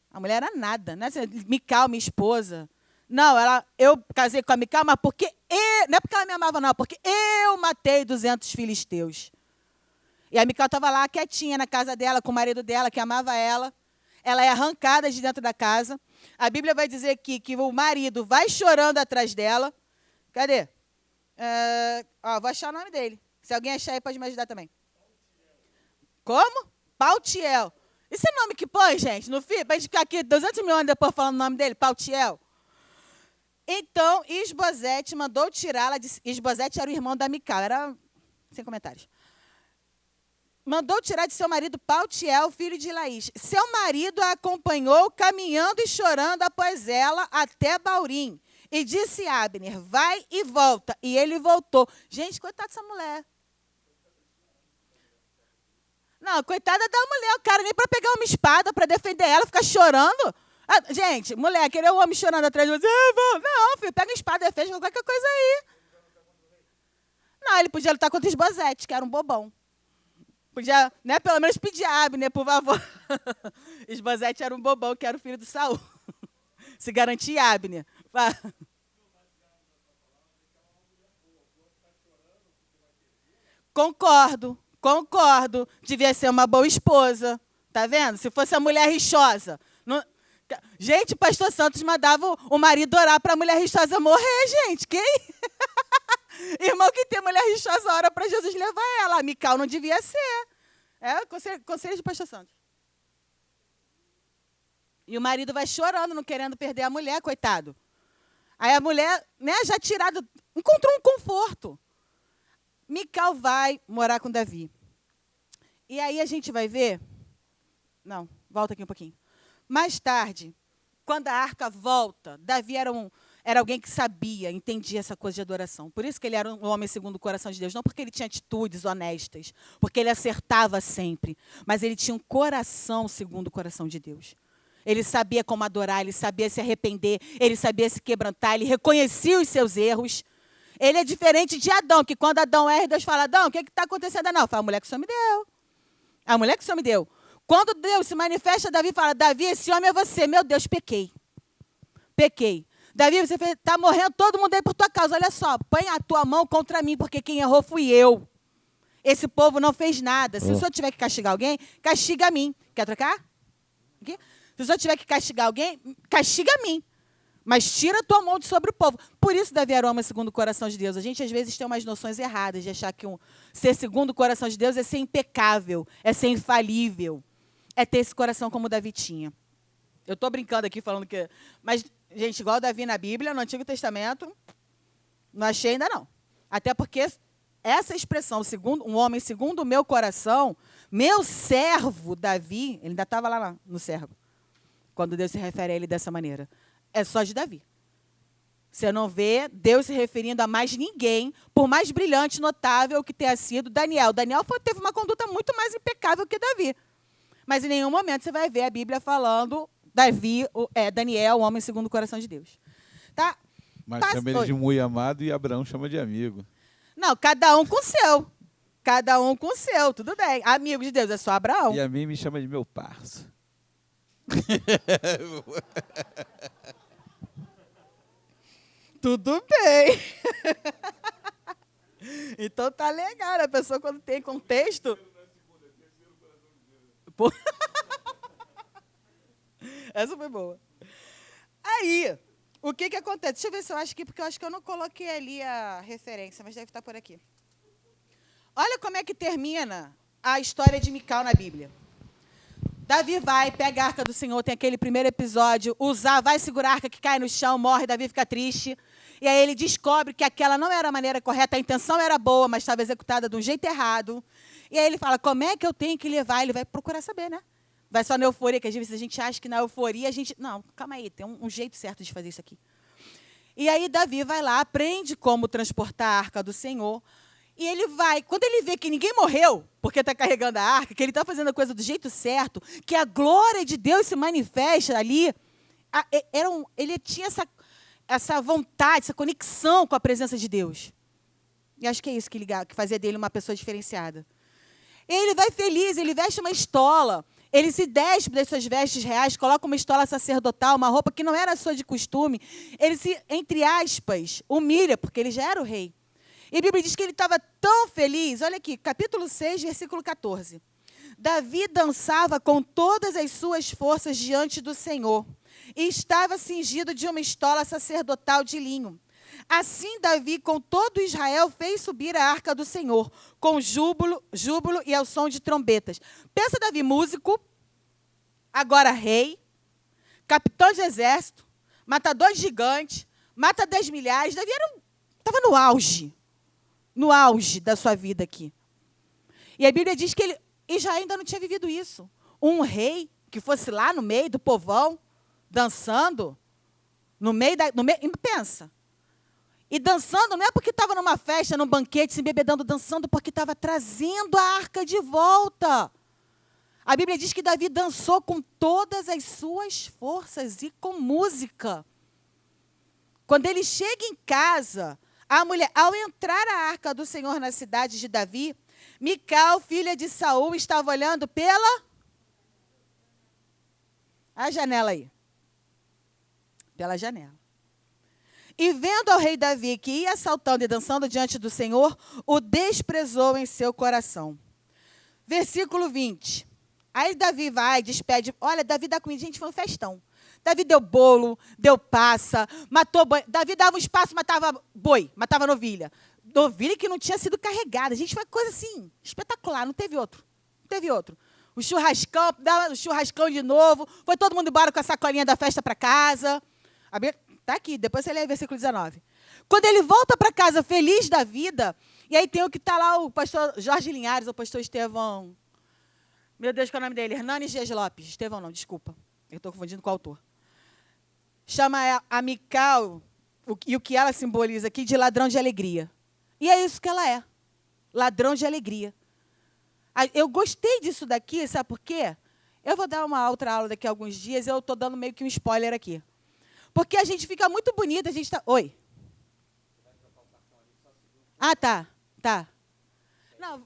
A mulher era nada. Não é assim, Mical, minha esposa. Não, eu casei com a Mical, mas porque não é porque ela me amava, não, porque eu matei 200 filisteus. E a Mical estava lá quietinha na casa dela, com o marido dela, que amava ela. Ela é arrancada de dentro da casa. A Bíblia vai dizer aqui que o marido vai chorando atrás dela. Cadê? Vou achar o nome dele. Se alguém achar aí, pode me ajudar também. Como? Paltiel. Esse é nome que põe, gente, no filho, para a gente ficar aqui 200 mil anos depois falando o nome dele, Paltiel. Então, Isbosete mandou tirá-la. Isbosete era o irmão da Mical, era sem comentários. Mandou tirar de seu marido Paltiel, filho de Laís. Seu marido a acompanhou, caminhando e chorando após ela até Baurim. E disse a Abner, vai e volta. E ele voltou. Gente, coitada dessa mulher. Não, coitada da mulher. O cara nem para pegar uma espada para defender ela, ficar chorando. Gente, mulher, querer um homem chorando atrás de você. Não, filho, pega a espada e defende qualquer coisa aí. Não, ele podia lutar contra Isbosete, que era um bobão. Podia, né, pelo menos pedir a Abner, por favor. Isbosete era um bobão, que era o filho do Saul. Se garantia Abner. Concordo. Devia ser uma boa esposa. Tá vendo? Se fosse a mulher rixosa. Não... Gente, pastor Santos mandava o marido orar para a mulher rixosa morrer, gente. Quem? Irmão que tem mulher rixosa ora para Jesus levar ela. A Mical não devia ser. Conselho de pastor Santos. E o marido vai chorando, não querendo perder a mulher, coitado. Aí a mulher, né, já tirada, encontrou um conforto. Mical vai morar com Davi. E aí a gente vai ver... Não, volta aqui um pouquinho. Mais tarde, quando a arca volta, Davi era alguém que sabia, entendia essa coisa de adoração. Por isso que ele era um homem segundo o coração de Deus. Não porque ele tinha atitudes honestas, porque ele acertava sempre. Mas ele tinha um coração segundo o coração de Deus. Ele sabia como adorar, ele sabia se arrepender, ele sabia se quebrantar, ele reconhecia os seus erros. Ele é diferente de Adão, que quando Adão erra, Deus fala, Adão, o que está acontecendo? Não, fala, a mulher que o Senhor me deu. A mulher que o Senhor me deu. Quando Deus se manifesta, Davi fala, Davi, esse homem é você. Meu Deus, pequei. Davi, você está morrendo todo mundo aí por tua causa. Olha só, põe a tua mão contra mim, porque quem errou fui eu. Esse povo não fez nada. Se o Senhor tiver que castigar alguém, castiga a mim. Quer trocar? Aqui? Se o Senhor tiver que castigar alguém, castiga a mim. Mas tira a tua mão de sobre o povo. Por isso Davi era homem segundo o coração de Deus. A gente, às vezes, tem umas noções erradas de achar que ser segundo o coração de Deus é ser impecável, é ser infalível, é ter esse coração como Davi tinha. Eu estou brincando aqui, falando que... Mas, gente, igual Davi na Bíblia, no Antigo Testamento, não achei ainda não. Até porque essa expressão, um homem segundo o meu coração, meu servo Davi, ele ainda estava lá no servo, quando Deus se refere a ele dessa maneira. É só de Davi. Você não vê Deus se referindo a mais ninguém, por mais brilhante, notável que tenha sido Daniel. Daniel teve uma conduta muito mais impecável que Davi. Mas em nenhum momento você vai ver a Bíblia falando Daniel, o homem segundo o coração de Deus. Tá? Mas chama ele de muito amado e Abraão chama de amigo. Não, cada um com o seu. Cada um com o seu, tudo bem. Amigo de Deus é só Abraão. E a mim me chama de meu parça. Tudo bem. Então tá legal, a pessoa quando tem contexto... Essa foi boa. Aí, o que acontece? Deixa eu ver se eu acho aqui, porque eu acho que eu não coloquei ali a referência, mas deve estar por aqui. Olha como é que termina a história de Mical na Bíblia. Davi vai, pega a arca do Senhor, tem aquele primeiro episódio, vai segurar a arca que cai no chão, morre, Davi fica triste. E aí ele descobre que aquela não era a maneira correta, a intenção era boa, mas estava executada de um jeito errado. E aí ele fala, como é que eu tenho que levar? Ele vai procurar saber, né? Vai só na euforia, que às vezes a gente acha que na euforia a gente... Não, calma aí, tem um jeito certo de fazer isso aqui. E aí Davi vai lá, aprende como transportar a arca do Senhor. E ele vai, quando ele vê que ninguém morreu, porque está carregando a arca, que ele está fazendo a coisa do jeito certo, que a glória de Deus se manifesta ali, ele tinha essa vontade, essa conexão com a presença de Deus. E acho que é isso que fazia dele uma pessoa diferenciada. Ele vai feliz, ele veste uma estola, Ele se despe das suas vestes reais, coloca uma estola sacerdotal, uma roupa que não era sua de costume. Ele se, entre aspas, humilha, porque ele já era o rei. E a Bíblia diz que ele estava tão feliz. Olha aqui, capítulo 6, versículo 14. Davi dançava com todas as suas forças diante do Senhor e estava cingido de uma estola sacerdotal de linho. Assim, Davi, com todo Israel, fez subir a arca do Senhor, com júbilo e ao som de trombetas. Pensa, Davi, músico, agora rei, capitão de exército, matador de gigantes, mata 10 milhares. Davi estava no auge da sua vida aqui. E a Bíblia diz que Israel ainda não tinha vivido isso. Um rei que fosse lá no meio do povão, dançando, pensa. E dançando não é porque estava numa festa, num banquete, se embebedando, dançando porque estava trazendo a arca de volta. A Bíblia diz que Davi dançou com todas as suas forças e com música. Quando ele chega em casa, a mulher, ao entrar a arca do Senhor na cidade de Davi, Mical, filha de Saul, estava olhando pela a janela aí. Pela janela. E vendo ao rei Davi que ia saltando e dançando diante do Senhor, o desprezou em seu coração. Versículo 20. Aí Davi vai, despede. Olha, Davi dá comida. Gente, foi um festão. Davi deu bolo, deu passa, matou boi. Davi dava um espaço, matava boi, matava novilha. Novilha que não tinha sido carregada. Gente, foi coisa assim, espetacular. Não teve outro. Não teve outro. O churrascão, dava o churrascão de novo. Foi todo mundo embora com a sacolinha da festa para casa. Está aqui, depois você lê o versículo 19. Quando ele volta para casa feliz da vida, e aí tem o que está lá, o pastor Jorge Linhares, o pastor Estevão. Meu Deus, qual é o nome dele? Hernanes Dias Lopes. Estevão não, desculpa. Eu estou confundindo com o autor. Chama a Mical, e o que ela simboliza aqui, de ladrão de alegria. E é isso que ela é. Ladrão de alegria. Eu gostei disso daqui, sabe por quê? Eu vou dar uma outra aula daqui a alguns dias, eu estou dando meio que um spoiler aqui. Porque a gente fica muito bonita, a gente está... Oi? Ah, tá. Não.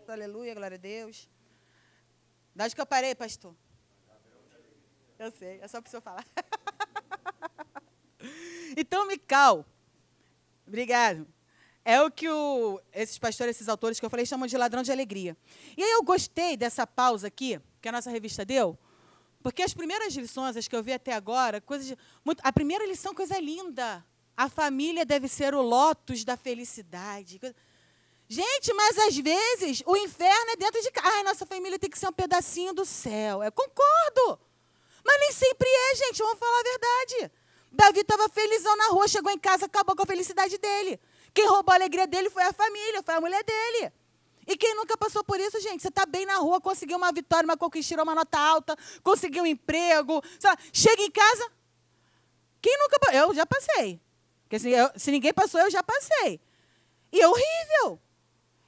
Aleluia, glória a Deus. Da onde que eu parei, pastor? Eu sei, é só para o senhor falar. Então, Mical, obrigado. É o que esses pastores, esses autores que eu falei, chamam de ladrão de alegria. E aí eu gostei dessa pausa aqui, que a nossa revista deu, porque as primeiras lições, as que eu vi até agora, a primeira lição, coisa linda. A família deve ser o lótus da felicidade. Gente, mas às vezes o inferno é dentro de casa. Ai, nossa família tem que ser um pedacinho do céu. Eu concordo. Mas nem sempre é, gente. Vamos falar a verdade. Davi estava felizão na rua, chegou em casa, acabou com a felicidade dele. Quem roubou a alegria dele foi a família, foi a mulher dele. E quem nunca passou por isso, gente? Você está bem na rua, conseguiu uma vitória, uma conquista, tirou uma nota alta, conseguiu um emprego. Chega em casa. Quem nunca passou? Eu já passei. Porque se ninguém passou, eu já passei. E é horrível.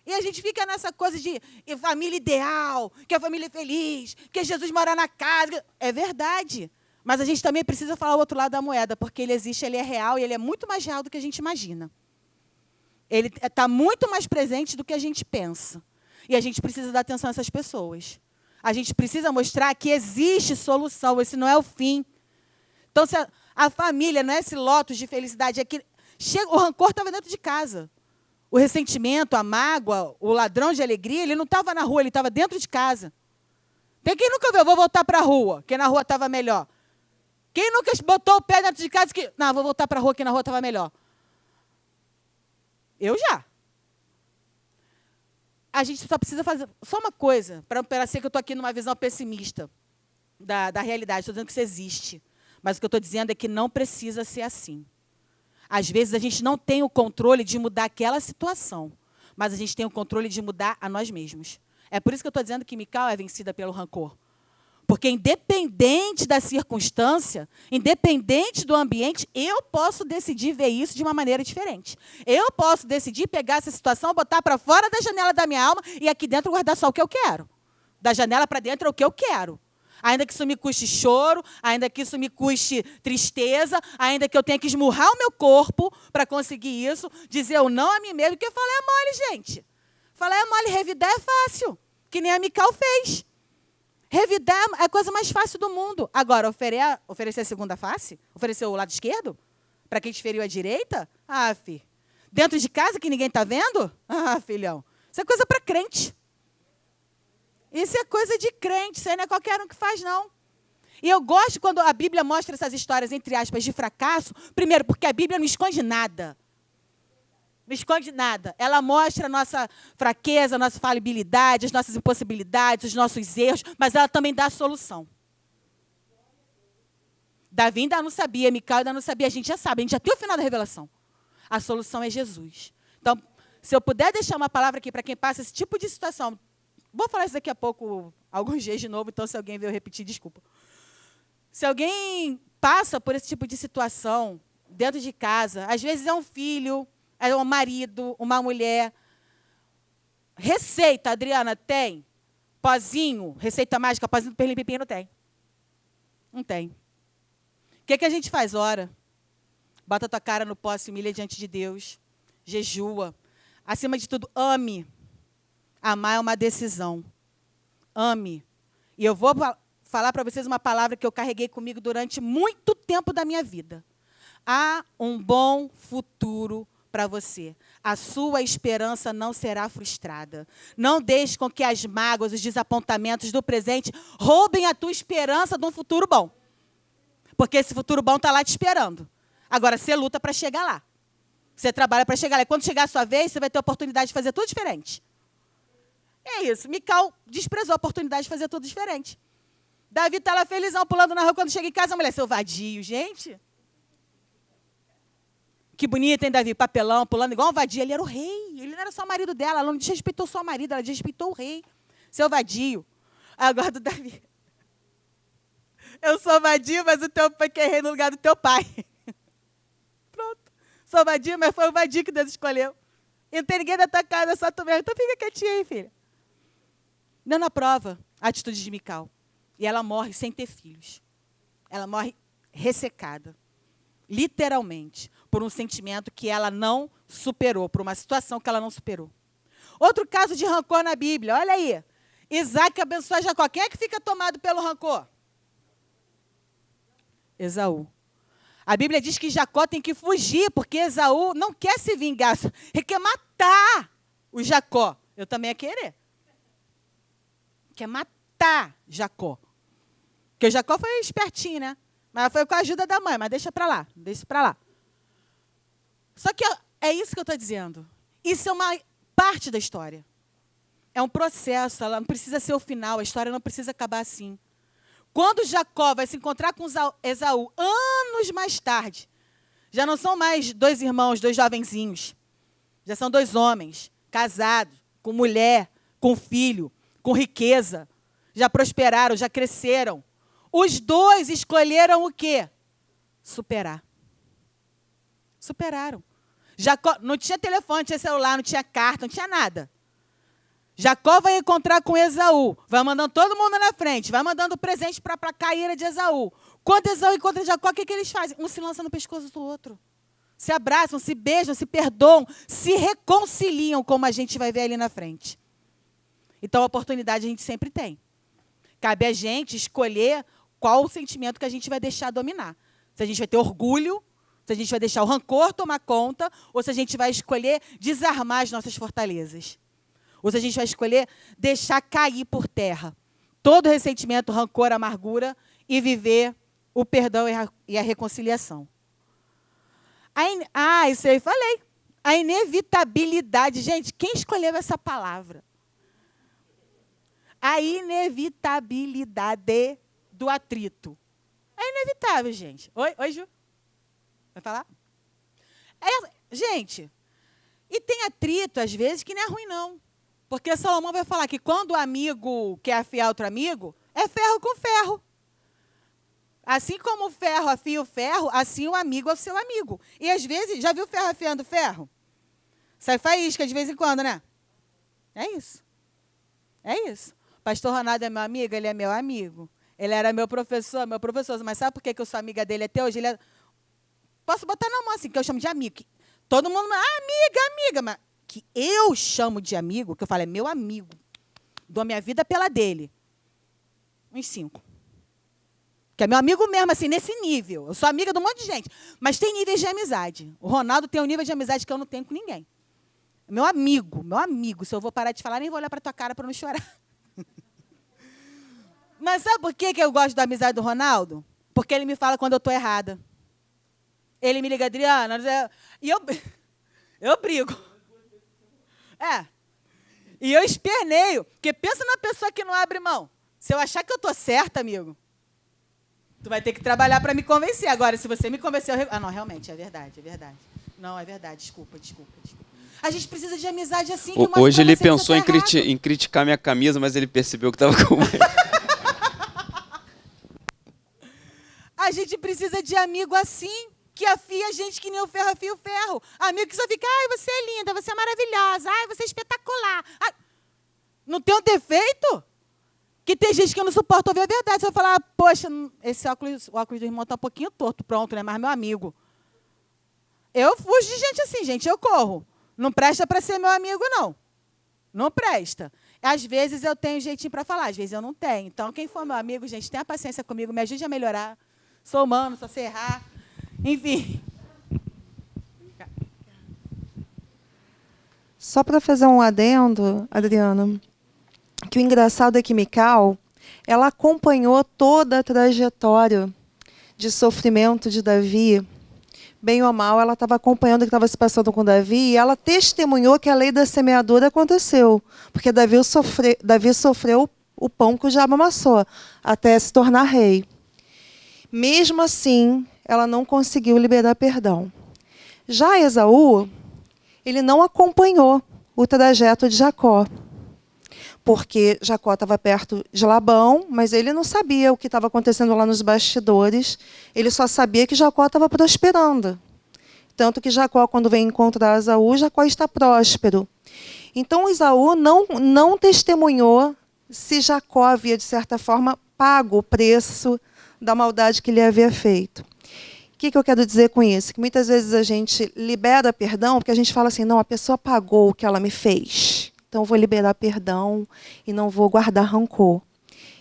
E a gente fica nessa coisa de família ideal, que a família é feliz, que Jesus mora na casa. É verdade. Mas a gente também precisa falar o outro lado da moeda, porque ele existe, ele é real, e ele é muito mais real do que a gente imagina. Ele está muito mais presente do que a gente pensa. E a gente precisa dar atenção a essas pessoas. A gente precisa mostrar que existe solução, esse não é o fim. Então, se a família não é esse lótus de felicidade, é que o rancor estava dentro de casa. O ressentimento, a mágoa, o ladrão de alegria, ele não estava na rua, ele estava dentro de casa. Tem quem nunca viu, eu vou voltar para a rua, que na rua estava melhor. Quem nunca botou o pé dentro de casa que, não, vou voltar para a rua, que na rua estava melhor. Eu já. A gente só precisa fazer só uma coisa, para ser que eu estou aqui numa visão pessimista da realidade. Estou dizendo que isso existe. Mas o que eu estou dizendo é que não precisa ser assim. Às vezes a gente não tem o controle de mudar aquela situação, mas a gente tem o controle de mudar a nós mesmos. É por isso que eu estou dizendo que Mical é vencida pelo rancor. Porque independente da circunstância, independente do ambiente, eu posso decidir ver isso de uma maneira diferente. Eu posso decidir pegar essa situação, botar para fora da janela da minha alma e aqui dentro guardar só o que eu quero. Da janela para dentro é o que eu quero. Ainda que isso me custe choro, ainda que isso me custe tristeza, ainda que eu tenha que esmurrar o meu corpo para conseguir isso, dizer eu não a mim mesmo, porque eu falo, é mole, gente. Fala, é mole, revidar é fácil, que nem a Mical fez. Revidar é a coisa mais fácil do mundo. Agora, oferecer a segunda face? Oferecer o lado esquerdo? Para quem te feriu a direita? Ah, filho. Dentro de casa que ninguém está vendo? Ah, filhão. Isso é coisa para crente. Isso é coisa de crente. Isso aí não é qualquer um que faz, não. E eu gosto quando a Bíblia mostra essas histórias, entre aspas, de fracasso. Primeiro, porque a Bíblia não esconde nada. Não esconde nada. Ela mostra a nossa fraqueza, a nossa falibilidade, as nossas impossibilidades, os nossos erros, mas ela também dá a solução. Davi ainda não sabia, Mical ainda não sabia, a gente já sabe, a gente já tem o final da revelação. A solução é Jesus. Então, se eu puder deixar uma palavra aqui para quem passa esse tipo de situação, vou falar isso daqui a pouco, alguns dias de novo, então se alguém veio repetir, desculpa. Se alguém passa por esse tipo de situação, dentro de casa, às vezes é um filho, é um marido, uma mulher. Receita, Adriana, tem? Pozinho, receita mágica, pozinho do perlim-pipim, não tem. Não tem. O que a gente faz? Ora. Bota a tua cara no pó, se humilha diante de Deus. Jejua. Acima de tudo, ame. Amar é uma decisão. Ame. E eu vou falar para vocês uma palavra que eu carreguei comigo durante muito tempo da minha vida. Há um bom futuro para você. A sua esperança não será frustrada. Não deixe com que as mágoas, os desapontamentos do presente roubem a tua esperança de um futuro bom. Porque esse futuro bom está lá te esperando. Agora, você luta para chegar lá. Você trabalha para chegar lá. E quando chegar a sua vez, você vai ter a oportunidade de fazer tudo diferente. É isso. Mical desprezou a oportunidade de fazer tudo diferente. Davi está lá felizão, pulando na rua. Quando chega em casa, a mulher, seu vadio, gente. Que bonito, hein, Davi? Papelão, pulando igual um vadio. Ele era o rei. Ele não era só o marido dela. Ela não desrespeitou só o marido, ela desrespeitou o rei. Seu vadio. Agora do Davi. Eu sou vadio, mas o teu pai quer rei no lugar do teu pai. Pronto. Sou vadio, mas foi o vadio que Deus escolheu. E não tem ninguém da tua casa, só tu mesmo. Então fica quietinha aí, filha. Dando a prova, a atitude de Mical. E ela morre sem ter filhos. Ela morre ressecada. Literalmente. Por um sentimento que ela não superou. Por uma situação que ela não superou. Outro caso de rancor na Bíblia. Olha aí. Isaac abençoa Jacó. Quem é que fica tomado pelo rancor? Esaú. A Bíblia diz que Jacó tem que fugir, porque Esaú não quer se vingar. Ele quer matar o Jacó. Eu também ia querer. Quer matar Jacó. Porque o Jacó foi espertinho, né? Mas foi com a ajuda da mãe, mas deixa para lá. Deixa para lá. Só que é isso que eu estou dizendo. Isso é uma parte da história. É um processo, ela não precisa ser o final, a história não precisa acabar assim. Quando Jacó vai se encontrar com Esaú, anos mais tarde, já não são mais dois irmãos, dois jovenzinhos. Já são dois homens, casados, com mulher, com filho, com riqueza. Já prosperaram, já cresceram. Os dois escolheram o quê? Superar. Superaram. Jacó, não tinha telefone, não tinha celular, não tinha carta, não tinha nada. Jacó vai encontrar com Esaú, vai mandando todo mundo na frente, vai mandando presente para aplacar a ira de Esaú. Quando Esaú encontra Jacó, o que eles fazem? Um se lança no pescoço do outro. Se abraçam, se beijam, se perdoam, se reconciliam, como a gente vai ver ali na frente. Então, a oportunidade a gente sempre tem. Cabe a gente escolher qual o sentimento que a gente vai deixar dominar. Se a gente vai ter orgulho, se a gente vai deixar o rancor tomar conta, ou se a gente vai escolher desarmar as nossas fortalezas. Ou se a gente vai escolher deixar cair por terra todo ressentimento, rancor, amargura e viver o perdão e a reconciliação. Isso aí eu falei. A inevitabilidade. Gente, quem escolheu essa palavra? A inevitabilidade do atrito. É inevitável, gente. Oi, Ju? Vai falar? Gente, e tem atrito, às vezes, que não é ruim, não. Porque Salomão vai falar que quando o amigo quer afiar outro amigo, é ferro com ferro. Assim como o ferro afia o ferro, assim o amigo é o seu amigo. E às vezes, já viu ferro afiando ferro? Sai faísca de vez em quando, né? É isso. É isso. Pastor Ronaldo é meu amigo, ele é meu amigo. Ele era meu professor. Mas sabe por que eu sou amiga dele até hoje? Posso botar na mão assim, que eu chamo de amigo. Todo mundo, amiga, mas que eu chamo de amigo, que eu falo, é meu amigo, dou a minha vida pela dele, uns 5. Que é meu amigo mesmo, assim, nesse nível. Eu sou amiga de um monte de gente. Mas tem níveis de amizade. O Ronaldo tem um nível de amizade que eu não tenho com ninguém. Meu amigo, meu amigo. Se eu vou parar de falar, nem vou olhar para tua cara para não chorar. Mas sabe por que eu gosto da amizade do Ronaldo? Porque ele me fala quando eu estou errada. Ele me liga, Adriana, e eu brigo. E eu esperneio. Porque pensa na pessoa que não abre mão. Se eu achar que eu estou certa, amigo, tu vai ter que trabalhar para me convencer. Agora, se você me convencer... não, realmente, é verdade, é verdade. Não, é verdade, desculpa. A gente precisa de amizade assim. Que hoje ele pensou em criticar minha camisa, mas ele percebeu que estava com... A gente precisa de amigo assim, que afia a gente que nem o ferro afia o ferro. Amigo que só fica, ai, você é linda, você é maravilhosa, ai, você é espetacular. Ai. Não tem um defeito? Que tem gente que eu não suporto ouvir a verdade. Você vai falar, poxa, esse óculos, o óculos do irmão está um pouquinho torto, pronto, né? Mas meu amigo. Eu fujo de gente assim, gente, eu corro. Não presta para ser meu amigo, não. Não presta. Às vezes eu tenho jeitinho para falar, às vezes eu não tenho. Então, quem for meu amigo, gente, tenha paciência comigo, me ajude a melhorar. Sou humano, só sei errar. Enfim. Só para fazer um adendo, Adriana, que o engraçado é que Mical, ela acompanhou toda a trajetória de sofrimento de Davi. Bem ou mal, ela estava acompanhando o que estava se passando com Davi e ela testemunhou que a lei da semeadura aconteceu. Porque Davi sofreu o pão que o diabo amassou, até se tornar rei. Mesmo assim, ela não conseguiu liberar perdão. Já Esaú, ele não acompanhou o trajeto de Jacó. Porque Jacó estava perto de Labão, mas ele não sabia o que estava acontecendo lá nos bastidores. Ele só sabia que Jacó estava prosperando. Tanto que Jacó, quando vem encontrar Esaú, Jacó está próspero. Então, Esaú não testemunhou se Jacó havia, de certa forma, pago o preço da maldade que ele havia feito. O que eu quero dizer com isso? Que muitas vezes a gente libera perdão porque a gente fala assim, não, a pessoa pagou o que ela me fez. Então, eu vou liberar perdão e não vou guardar rancor.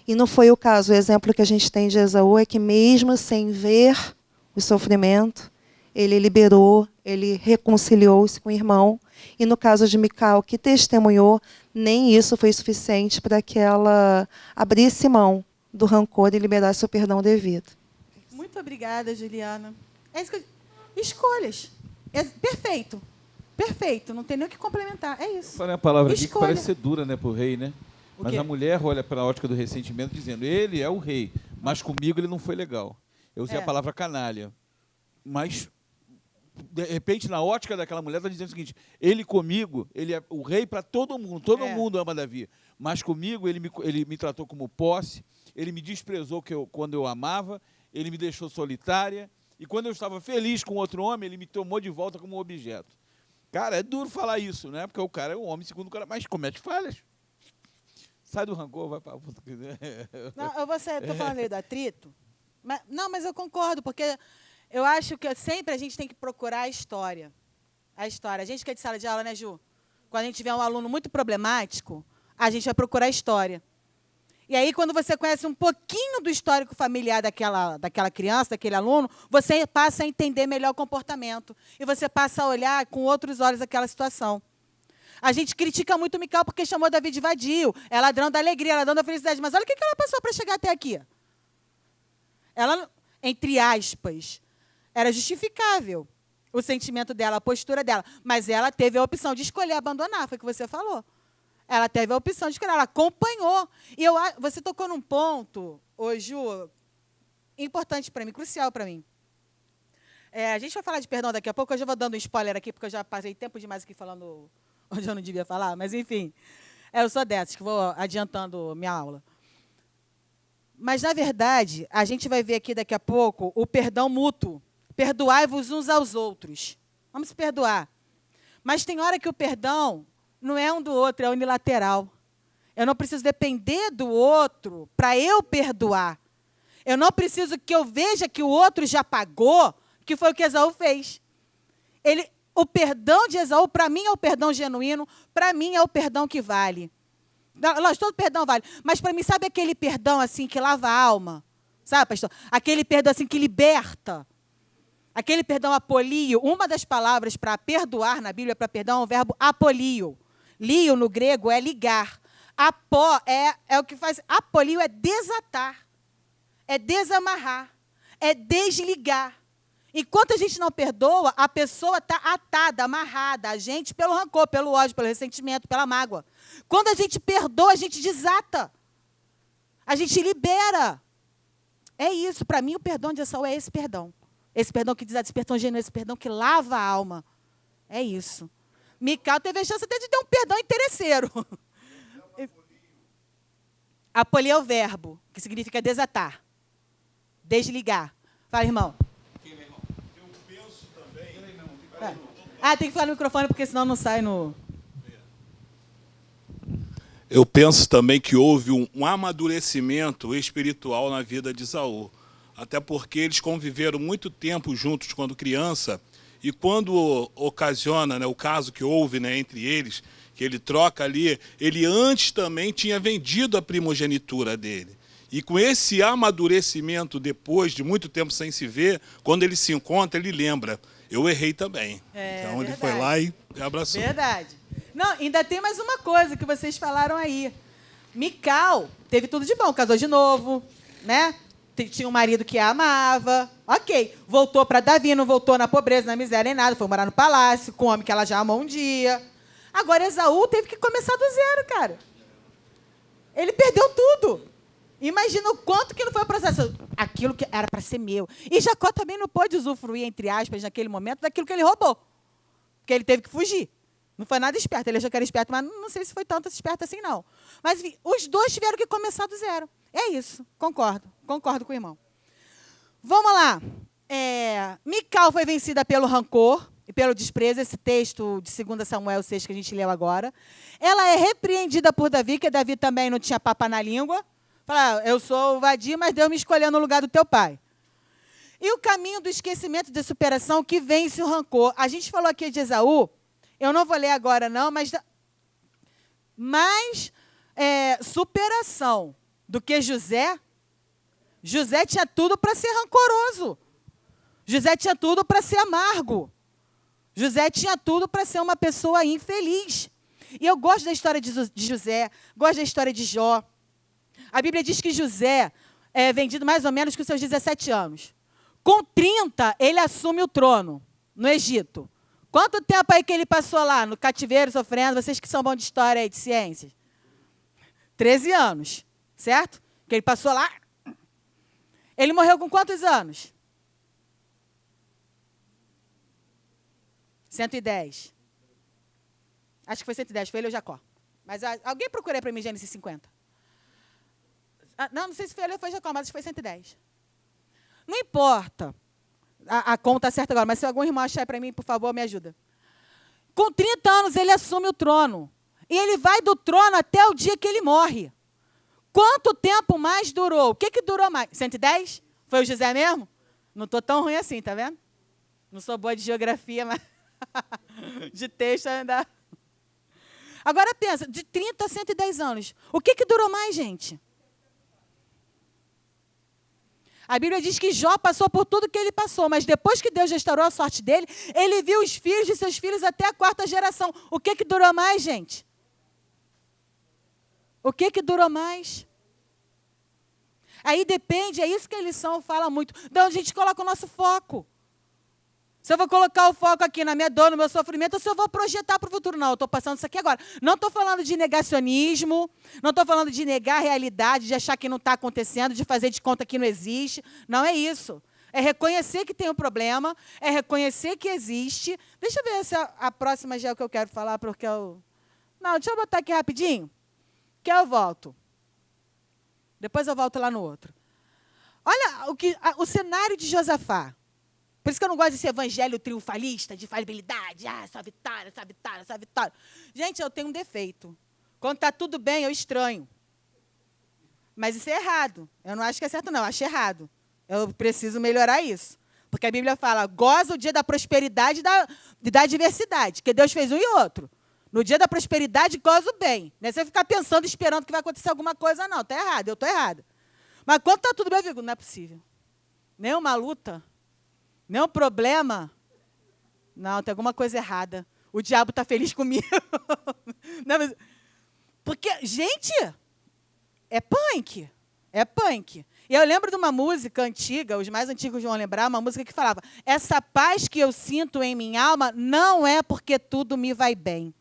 E não foi o caso. O exemplo que a gente tem de Esaú é que, mesmo sem ver o sofrimento, ele liberou, ele reconciliou-se com o irmão. E no caso de Mical, que testemunhou, nem isso foi suficiente para que ela abrisse mão do rancor e liberasse o perdão devido. Muito obrigada, Juliana. Escolhas. Perfeito. Perfeito, não tem nem o que complementar. É isso. Falei a palavra aqui que parece ser dura, né, para o rei, né? Mas a mulher olha para a ótica do ressentimento dizendo, ele é o rei, mas comigo ele não foi legal. Eu usei a palavra canalha. Mas, de repente, na ótica daquela mulher, está dizendo o seguinte, ele comigo, ele é o rei para todo mundo ama Davi. Mas comigo ele me tratou como posse, ele me desprezou quando eu amava, ele me deixou solitária, e quando eu estava feliz com outro homem, ele me tomou de volta como objeto. Cara, é duro falar isso, né? Porque o cara é um homem segundo o cara, mas comete falhas. Sai do rancor, vai para... Não, eu estou falando aí do atrito. Mas eu concordo, porque eu acho que sempre a gente tem que procurar a história. A história. A gente que é de sala de aula, né, Ju? Quando a gente tiver um aluno muito problemático, a gente vai procurar a história. E aí, quando você conhece um pouquinho do histórico familiar daquela criança, daquele aluno, você passa a entender melhor o comportamento. E você passa a olhar com outros olhos aquela situação. A gente critica muito o Mical porque chamou Davi de vadio. É ladrão da alegria, ladrão da felicidade. Mas olha o que ela passou para chegar até aqui. Ela, entre aspas, era justificável o sentimento dela, a postura dela. Mas ela teve a opção de escolher abandonar, foi o que você falou. Ela teve a opção de escolher, ela acompanhou. E você tocou num ponto, Ju, importante para mim, crucial para mim. A gente vai falar de perdão daqui a pouco, eu já vou dando um spoiler aqui, porque eu já passei tempo demais aqui falando onde eu não devia falar, mas, enfim. Eu sou dessas, que vou adiantando minha aula. Mas, na verdade, a gente vai ver aqui daqui a pouco o perdão mútuo. Perdoai-vos uns aos outros. Vamos se perdoar. Mas tem hora que o perdão não é um do outro, é unilateral. Eu não preciso depender do outro para eu perdoar. Eu não preciso que eu veja que o outro já pagou, que foi o que Esaú fez. o perdão de Esaú, para mim, é o perdão genuíno, para mim, é o perdão que vale. Lógico, todo perdão vale. Mas, para mim, sabe aquele perdão assim que lava a alma? Sabe, pastor? Aquele perdão assim que liberta. Aquele perdão apolio. Uma das palavras para perdoar na Bíblia, para perdão, é o verbo apolio. Lio, no grego, é ligar. Apó é o que faz... Apolio é desatar. É desamarrar. É desligar. Enquanto a gente não perdoa, a pessoa está atada, amarrada, a gente pelo rancor, pelo ódio, pelo ressentimento, pela mágoa. Quando a gente perdoa, a gente desata. A gente libera. É isso. Para mim, o perdão de Esaú é esse perdão. Esse perdão que desata, esse perdão genuíno, esse perdão que lava a alma. É isso. Mical teve a chance até de ter um perdão interesseiro. Apolio é o verbo, que significa desatar. Desligar. Fala, irmão. Tem que falar no microfone, porque senão não sai no... Eu penso também que houve um amadurecimento espiritual na vida de Esaú. Até porque eles conviveram muito tempo juntos quando criança, e quando ocasiona, né, o caso que houve, né, entre eles, que ele troca ali, ele antes também tinha vendido a primogenitura dele. E com esse amadurecimento, depois de muito tempo sem se ver, quando ele se encontra, ele lembra, eu errei também. Então ele foi lá e abraçou. Verdade. Não, ainda tem mais uma coisa que vocês falaram aí. Mical teve tudo de bom, casou de novo, né? Tinha um marido que a amava. Ok. Voltou para Davi, não voltou na pobreza, na miséria, nem nada. Foi morar no palácio, com um homem que ela já amou um dia. Agora, Esaú teve que começar do zero, cara. Ele perdeu tudo. Imagina o quanto que não foi o processo. Aquilo que era para ser meu. E Jacó também não pôde usufruir, entre aspas, naquele momento, daquilo que ele roubou. Porque ele teve que fugir. Não foi nada esperto. Ele achou que era esperto, mas não sei se foi tanto esperto assim, não. Mas, enfim, os dois tiveram que começar do zero. É isso. Concordo. Concordo com o irmão. Vamos lá. Mical foi vencida pelo rancor e pelo desprezo. Esse texto de 2 Samuel 6 que a gente leu agora. Ela é repreendida por Davi, que Davi também não tinha papa na língua. Fala, eu sou o vadio, mas Deus me escolheu no lugar do teu pai. E o caminho do esquecimento de superação que vence o rancor. A gente falou aqui de Esaú, eu não vou ler agora não, mas superação do que José. José tinha tudo para ser rancoroso. José tinha tudo para ser amargo. José tinha tudo para ser uma pessoa infeliz. E eu gosto da história de José, gosto da história de Jó. A Bíblia diz que José é vendido mais ou menos com seus 17 anos. Com 30, ele assume o trono no Egito. Quanto tempo aí que ele passou lá, no cativeiro, sofrendo? Vocês que são bons de história e de ciências. 13 anos, certo? Que ele passou lá. Ele morreu com quantos anos? 110. Acho que foi 110, foi ele ou Jacó. Mas alguém procurei para mim Gênesis 50. Não sei se foi ele ou foi Jacó, mas acho que foi 110. Não importa a conta certa agora, mas se algum irmão achar para mim, por favor, me ajuda. Com 30 anos, ele assume o trono. E ele vai do trono até o dia que ele morre. Quanto tempo mais durou? O que durou mais? 110? Foi o José mesmo? Não estou tão ruim assim, tá vendo? Não sou boa de geografia, mas de texto ainda. Agora pensa, de 30 a 110 anos. O que durou mais, gente? A Bíblia diz que Jó passou por tudo que ele passou, mas depois que Deus restaurou a sorte dele, ele viu os filhos de seus filhos até a 4ª geração. O que durou mais, gente? O que durou mais? Aí depende, é isso que a lição fala muito, de onde a gente coloca o nosso foco. Se eu vou colocar o foco aqui na minha dor, no meu sofrimento, ou se eu vou projetar para o futuro. Não, eu estou passando isso aqui agora. Não estou falando de negacionismo, não estou falando de negar a realidade, de achar que não está acontecendo, de fazer de conta que não existe. Não é isso. É reconhecer que tem um problema, é reconhecer que existe. Deixa eu ver se a próxima já é o que eu quero falar, porque eu... Não, deixa eu botar aqui rapidinho, que eu volto. Depois eu volto lá no outro. Olha o cenário de Josafá. Por isso que eu não gosto desse evangelho triunfalista, de falibilidade. Só vitória, só vitória, só vitória. Gente, eu tenho um defeito. Quando está tudo bem, eu estranho. Mas isso é errado. Eu não acho que é certo, não. Eu acho errado. Eu preciso melhorar isso. Porque a Bíblia fala, goza o dia da prosperidade e da adversidade, que Deus fez um e outro. No dia da prosperidade, goza o bem. Não é você ficar pensando, esperando que vai acontecer alguma coisa, não. Está errado, eu estou errada. Mas quando está tudo bem, eu digo, não é possível. Nenhuma luta, nenhum problema. Não, tem alguma coisa errada. O diabo está feliz comigo. Não, mas... Porque, gente, é punk. É punk. E eu lembro de uma música antiga, os mais antigos vão lembrar, uma música que falava, essa paz que eu sinto em minha alma não é porque tudo me vai bem.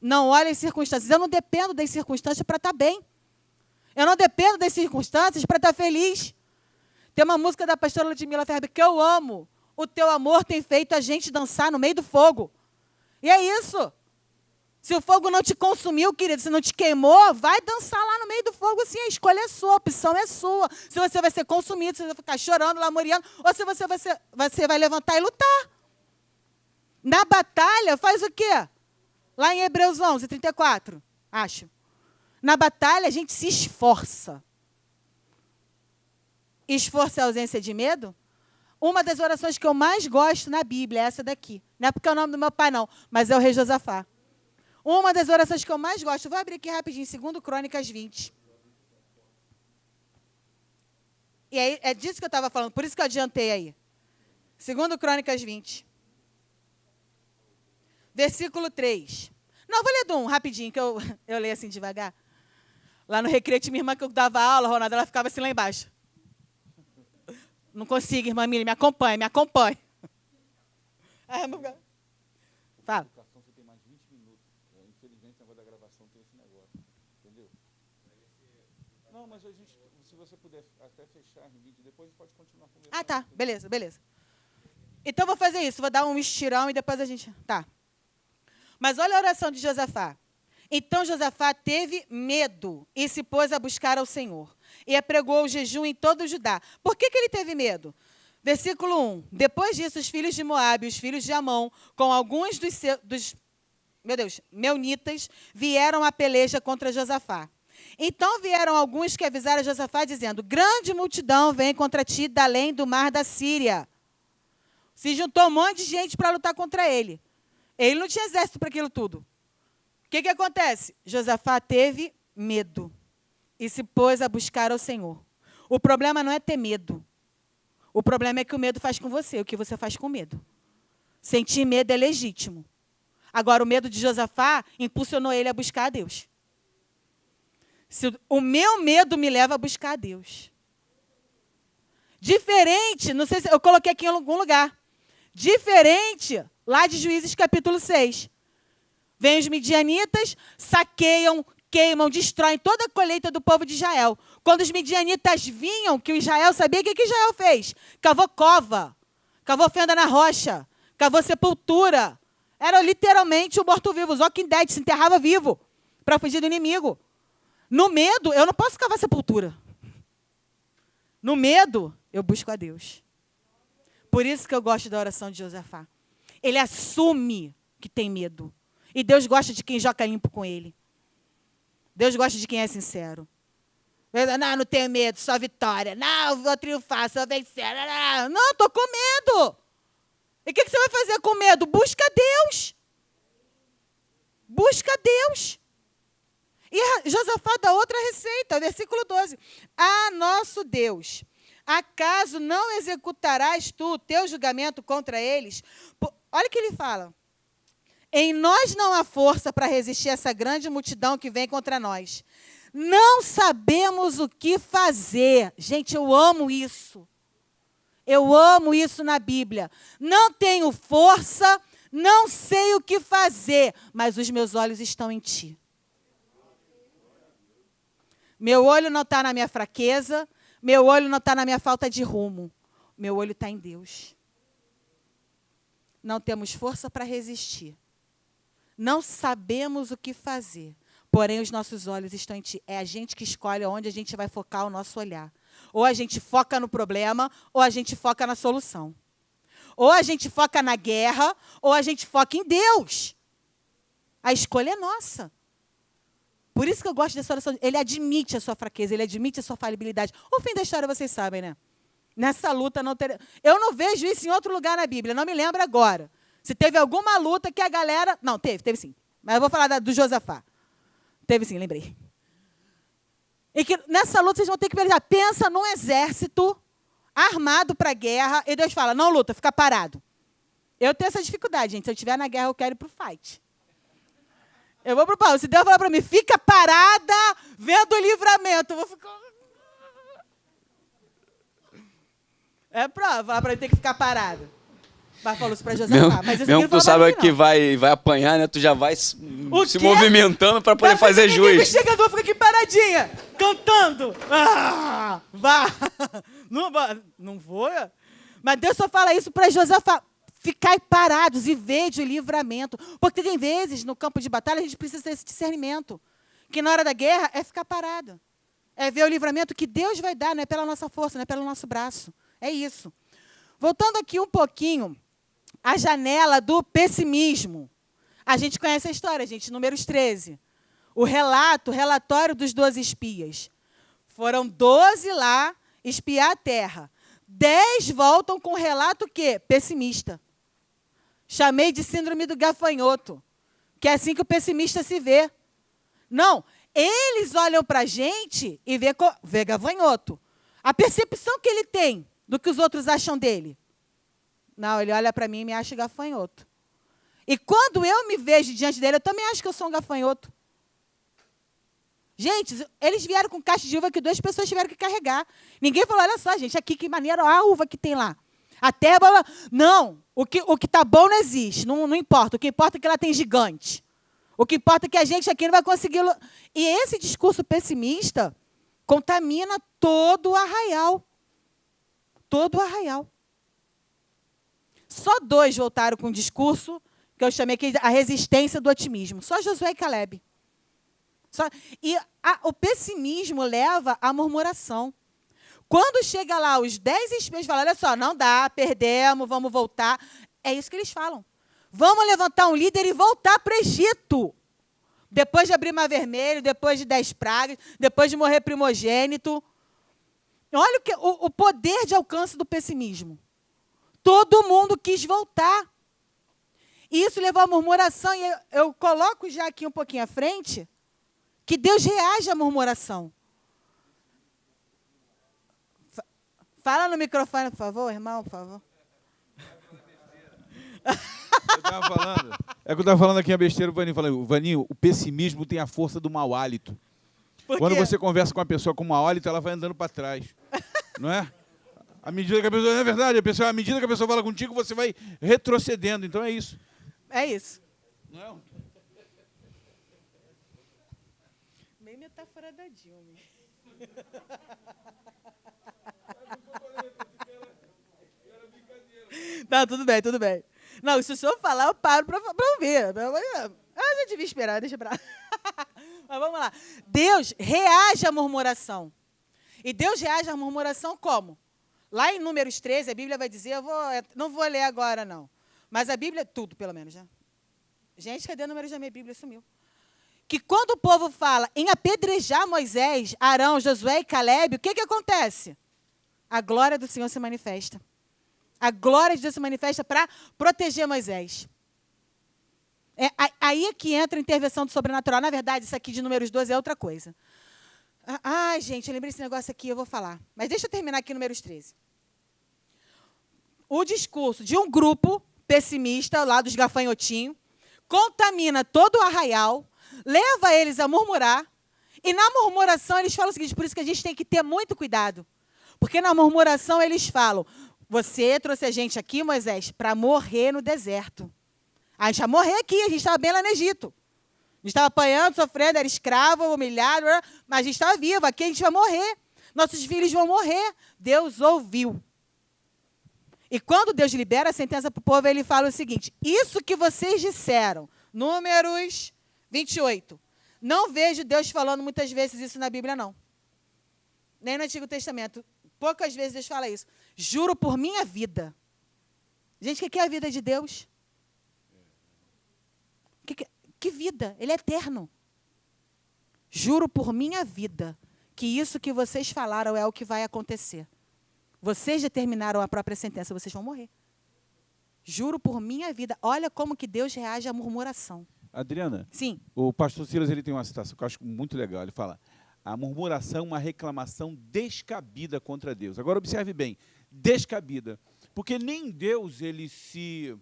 Não olha as circunstâncias. Eu não dependo das circunstâncias para estar bem. Eu não dependo das circunstâncias para estar feliz. Tem uma música da pastora Ludmila Ferber que eu amo. O teu amor tem feito a gente dançar no meio do fogo. E é isso. Se o fogo não te consumiu, querido, se não te queimou, vai dançar lá no meio do fogo, assim, a escolha é sua, a opção é sua. Se você vai ser consumido, se você vai ficar chorando, lamuriando, ou se você vai levantar e lutar. Na batalha, faz o quê? Lá em Hebreus 11, 34, acho. Na batalha, a gente se esforça. Esforço é ausência de medo? Uma das orações que eu mais gosto na Bíblia é essa daqui. Não é porque é o nome do meu pai, não, mas é o rei Josafá. Uma das orações que eu mais gosto, vou abrir aqui rapidinho, 2 Crônicas 20. E aí, é disso que eu estava falando, por isso que eu adiantei aí. 2 Crônicas 20. Versículo 3. Não, vou ler do 1, rapidinho, que eu leio assim devagar. Lá no recreio, minha irmã que eu dava aula, Ronaldo, ela ficava assim lá embaixo. Não consigo, irmã Mili, me acompanhe, me acompanhe. Fala. Você tem mais 20 minutos. Infelizmente, na da gravação tem esse negócio. Entendeu? Não, mas a gente, se você puder até fechar em 20, depois a gente pode continuar conversando. Ah, tá. Beleza, beleza. Então, vou fazer isso. Vou dar um estirão e depois a gente... Tá. Mas olha a oração de Josafá. Então Josafá teve medo e se pôs a buscar ao Senhor. E apregou o jejum em todo o Judá. Por que ele teve medo? Versículo 1. Depois disso, os filhos de Moabe, os filhos de Amon, com alguns dos meunitas, vieram à peleja contra Josafá. Então vieram alguns que avisaram a Josafá, dizendo, grande multidão vem contra ti da além do mar da Síria. Se juntou um monte de gente para lutar contra ele. Ele não tinha exército para aquilo tudo. O que acontece? Josafá teve medo e se pôs a buscar ao Senhor. O problema não é ter medo. O problema é que o medo faz com você, o que você faz com medo. Sentir medo é legítimo. Agora, o medo de Josafá impulsionou ele a buscar a Deus. O meu medo me leva a buscar a Deus. Diferente, não sei se eu coloquei aqui em algum lugar. Diferente lá de Juízes capítulo 6. Vêm os midianitas, saqueiam, queimam, destroem toda a colheita do povo de Israel. Quando os midianitas vinham, que o Israel sabia, o que Israel fez? Cavou cova, cavou fenda na rocha, cavou sepultura. Era literalmente o morto-vivo, o Walking Dead, se enterrava vivo para fugir do inimigo. No medo, eu não posso cavar sepultura. No medo, eu busco a Deus. Por isso que eu gosto da oração de Josafá. Ele assume que tem medo. E Deus gosta de quem joga limpo com ele. Deus gosta de quem é sincero. Não tenho medo, só vitória. Não, vou triunfar, só vencer. Não, estou com medo. E o que você vai fazer com medo? Busca Deus. Busca Deus. E Josafá dá outra receita, versículo 12. Ah, nosso Deus, acaso não executarás tu o teu julgamento contra eles? Olha o que ele fala. Em nós não há força para resistir a essa grande multidão que vem contra nós. Não sabemos o que fazer. Gente, eu amo isso. Eu amo isso na Bíblia. Não tenho força, não sei o que fazer, mas os meus olhos estão em ti. Meu olho não está na minha fraqueza, meu olho não está na minha falta de rumo. Meu olho está em Deus. Não temos força para resistir. Não sabemos o que fazer, porém os nossos olhos estão em ti. É a gente que escolhe onde a gente vai focar o nosso olhar. Ou a gente foca no problema, ou a gente foca na solução. Ou a gente foca na guerra, ou a gente foca em Deus. A escolha é nossa. Por isso que eu gosto dessa oração. Ele admite a sua fraqueza, ele admite a sua falibilidade. O fim da história vocês sabem, né? Nessa luta não teria... Eu não vejo isso em outro lugar na Bíblia, não me lembro agora. Se teve alguma luta que a galera... Não, teve sim. Mas eu vou falar do Josafá. Teve sim, lembrei. E que nessa luta vocês vão ter que pensar. Pensa num exército armado para a guerra e Deus fala, não luta, fica parado. Eu tenho essa dificuldade, gente. Se eu estiver na guerra, eu quero ir para o fight. Eu vou para o pau. Se Deus falar para mim, fica parada vendo o livramento, eu vou ficar... É prova, falar para ele ter que ficar parado. Mas falou isso para Josafá. Mas isso mesmo que tu sabe que não. vai apanhar, né? Tu já vai se movimentando para poder fazer jus. O chegador fica aqui paradinha, cantando. Ah, vá. Não vou. Mas Deus só fala isso para Josafá. Ficar parados e ver de livramento. Porque tem vezes, no campo de batalha, a gente precisa ter esse discernimento. Que na hora da guerra é ficar parado. É ver o livramento que Deus vai dar, não é pela nossa força, não é pelo nosso braço. É isso. Voltando aqui um pouquinho, a janela do pessimismo. A gente conhece a história, gente, Números 13. O relatório dos 12 espias. Foram 12 lá espiar a terra. 10 voltam com relato o quê? Pessimista. Chamei de síndrome do gafanhoto, que é assim que o pessimista se vê. Não, eles olham para a gente e vê gafanhoto. A percepção que ele tem do que os outros acham dele. Não, ele olha para mim e me acha gafanhoto. E quando eu me vejo diante dele, eu também acho que eu sou um gafanhoto. Gente, eles vieram com caixa de uva que 2 pessoas tiveram que carregar. Ninguém falou, olha só, gente, aqui que maneiro, a uva que tem lá. A terra, não, o que está bom não existe, não importa. O que importa é que ela tem gigante. O que importa é que a gente aqui não vai conseguir... E esse discurso pessimista contamina todo o arraial. Todo o arraial. Só 2 voltaram com um discurso que eu chamei aqui de a resistência do otimismo. Só Josué e Caleb. O pessimismo leva à murmuração. Quando chega lá os 10 espias falam, olha só, não dá, perdemos, vamos voltar. É isso que eles falam. Vamos levantar um líder e voltar para o Egito. Depois de abrir Mar Vermelho, depois de 10 pragas, depois de morrer primogênito. Olha o poder de alcance do pessimismo. Todo mundo quis voltar. E isso levou à murmuração. E eu coloco já aqui um pouquinho à frente que Deus reage à murmuração. Fala no microfone, por favor, irmão, por favor. Eu estava falando aqui a besteira, o Vaninho falando, Vaninho, o pessimismo tem a força do mau hálito. Quando você conversa com uma pessoa com mau hálito, ela vai andando para trás. Não é? À medida que a pessoa, é verdade, à medida que a pessoa fala contigo, você vai retrocedendo. Então é isso. É isso. Não é? Meio metáfora da Dilma. Não, tudo bem, tudo bem. Não, se o senhor falar, eu paro para ouvir. Eu já devia esperar, deixa pra lá. Mas vamos lá. Deus reage à murmuração. E Deus reage à murmuração como? Lá em Números 13, a Bíblia vai dizer, não vou ler agora, não. Mas a Bíblia, tudo pelo menos, né? Gente, cadê o número da minha Bíblia? Sumiu. Que quando o povo fala em apedrejar Moisés, Arão, Josué e Caleb, o que acontece? A glória do Senhor se manifesta. A glória de Deus se manifesta para proteger Moisés. Aí é que entra a intervenção do sobrenatural. Na verdade, isso aqui de Números 12 é outra coisa. Ai, gente, eu lembrei desse negócio aqui, eu vou falar. Mas deixa eu terminar aqui Números 13. O discurso de um grupo pessimista, lá dos gafanhotinhos, contamina todo o arraial, leva eles a murmurar, e na murmuração eles falam o seguinte, por isso que a gente tem que ter muito cuidado. Porque na murmuração eles falam, você trouxe a gente aqui, Moisés, para morrer no deserto. A gente ia morrer aqui, a gente estava bem lá no Egito. A gente estava apanhando, sofrendo, era escravo, humilhado, mas a gente estava vivo, aqui a gente vai morrer. Nossos filhos vão morrer. Deus ouviu. E quando Deus libera a sentença para o povo, ele fala o seguinte, isso que vocês disseram, Números 28. Não vejo Deus falando muitas vezes isso na Bíblia, não. Nem no Antigo Testamento. Poucas vezes Deus fala isso. Juro por minha vida. Gente, o que é a vida de Deus? Que vida? Ele é eterno. Juro por minha vida que isso que vocês falaram é o que vai acontecer. Vocês determinaram a própria sentença, vocês vão morrer. Juro por minha vida. Olha como que Deus reage à murmuração. Adriana, Sim. o pastor Silas ele tem uma citação que eu acho muito legal. Ele fala, a murmuração é uma reclamação descabida contra Deus. Agora, observe bem, descabida. Porque nem Deus ele se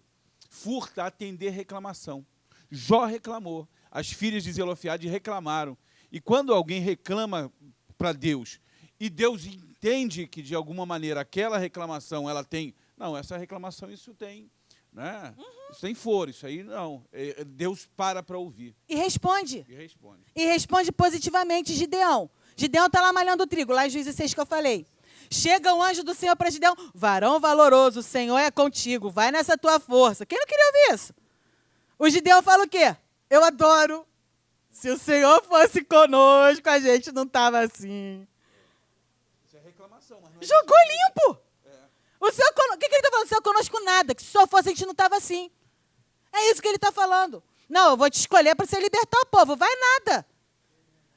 furta a atender reclamação. Jó reclamou, as filhas de Zelofeade reclamaram. E quando alguém reclama para Deus, e Deus entende que, de alguma maneira, aquela reclamação, ela tem... Não, essa reclamação, isso tem... Né? Isso tem foro, isso aí não. Deus para ouvir. E responde. E responde. E responde positivamente Gideão. Gideão está lá malhando trigo, lá em Juízes 6 que eu falei. Chega o anjo do Senhor para Gideão. Varão valoroso, o Senhor é contigo. Vai nessa tua força. Quem não queria ouvir isso? O Gideão fala o quê? Eu adoro. Se o Senhor fosse conosco, a gente não estava assim. Isso é reclamação. Mas não é Jogou limpo. O Senhor, o que ele está falando? O Senhor conosco nada. Que se só fosse, a gente não estava assim. É isso que ele está falando. Não, eu vou te escolher para você libertar o povo. Vai nada.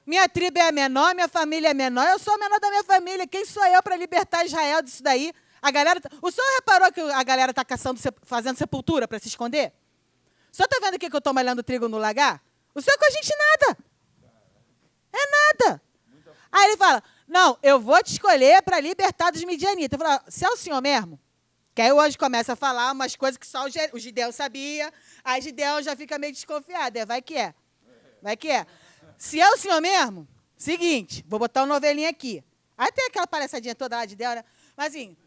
Minha tribo é a menor, minha família é menor. Eu sou a menor da minha família. Quem sou eu para libertar Israel disso daí? A galera, o senhor reparou que a galera está fazendo sepultura para se esconder? O senhor está vendo aqui que eu estou malhando trigo no lagar? O senhor com a gente nada. É nada. Aí ele fala, não, eu vou te escolher para libertar dos midianitas. Eu falo, se é o senhor mesmo? Que aí hoje começa a falar umas coisas que só o Gideão sabia, aí Gideão já fica meio desconfiado. Vai que é. Vai que é. Se é o senhor mesmo, seguinte, vou botar uma novelinha aqui. Aí tem aquela palhaçadinha toda lá de Gideão, né? Mas assim,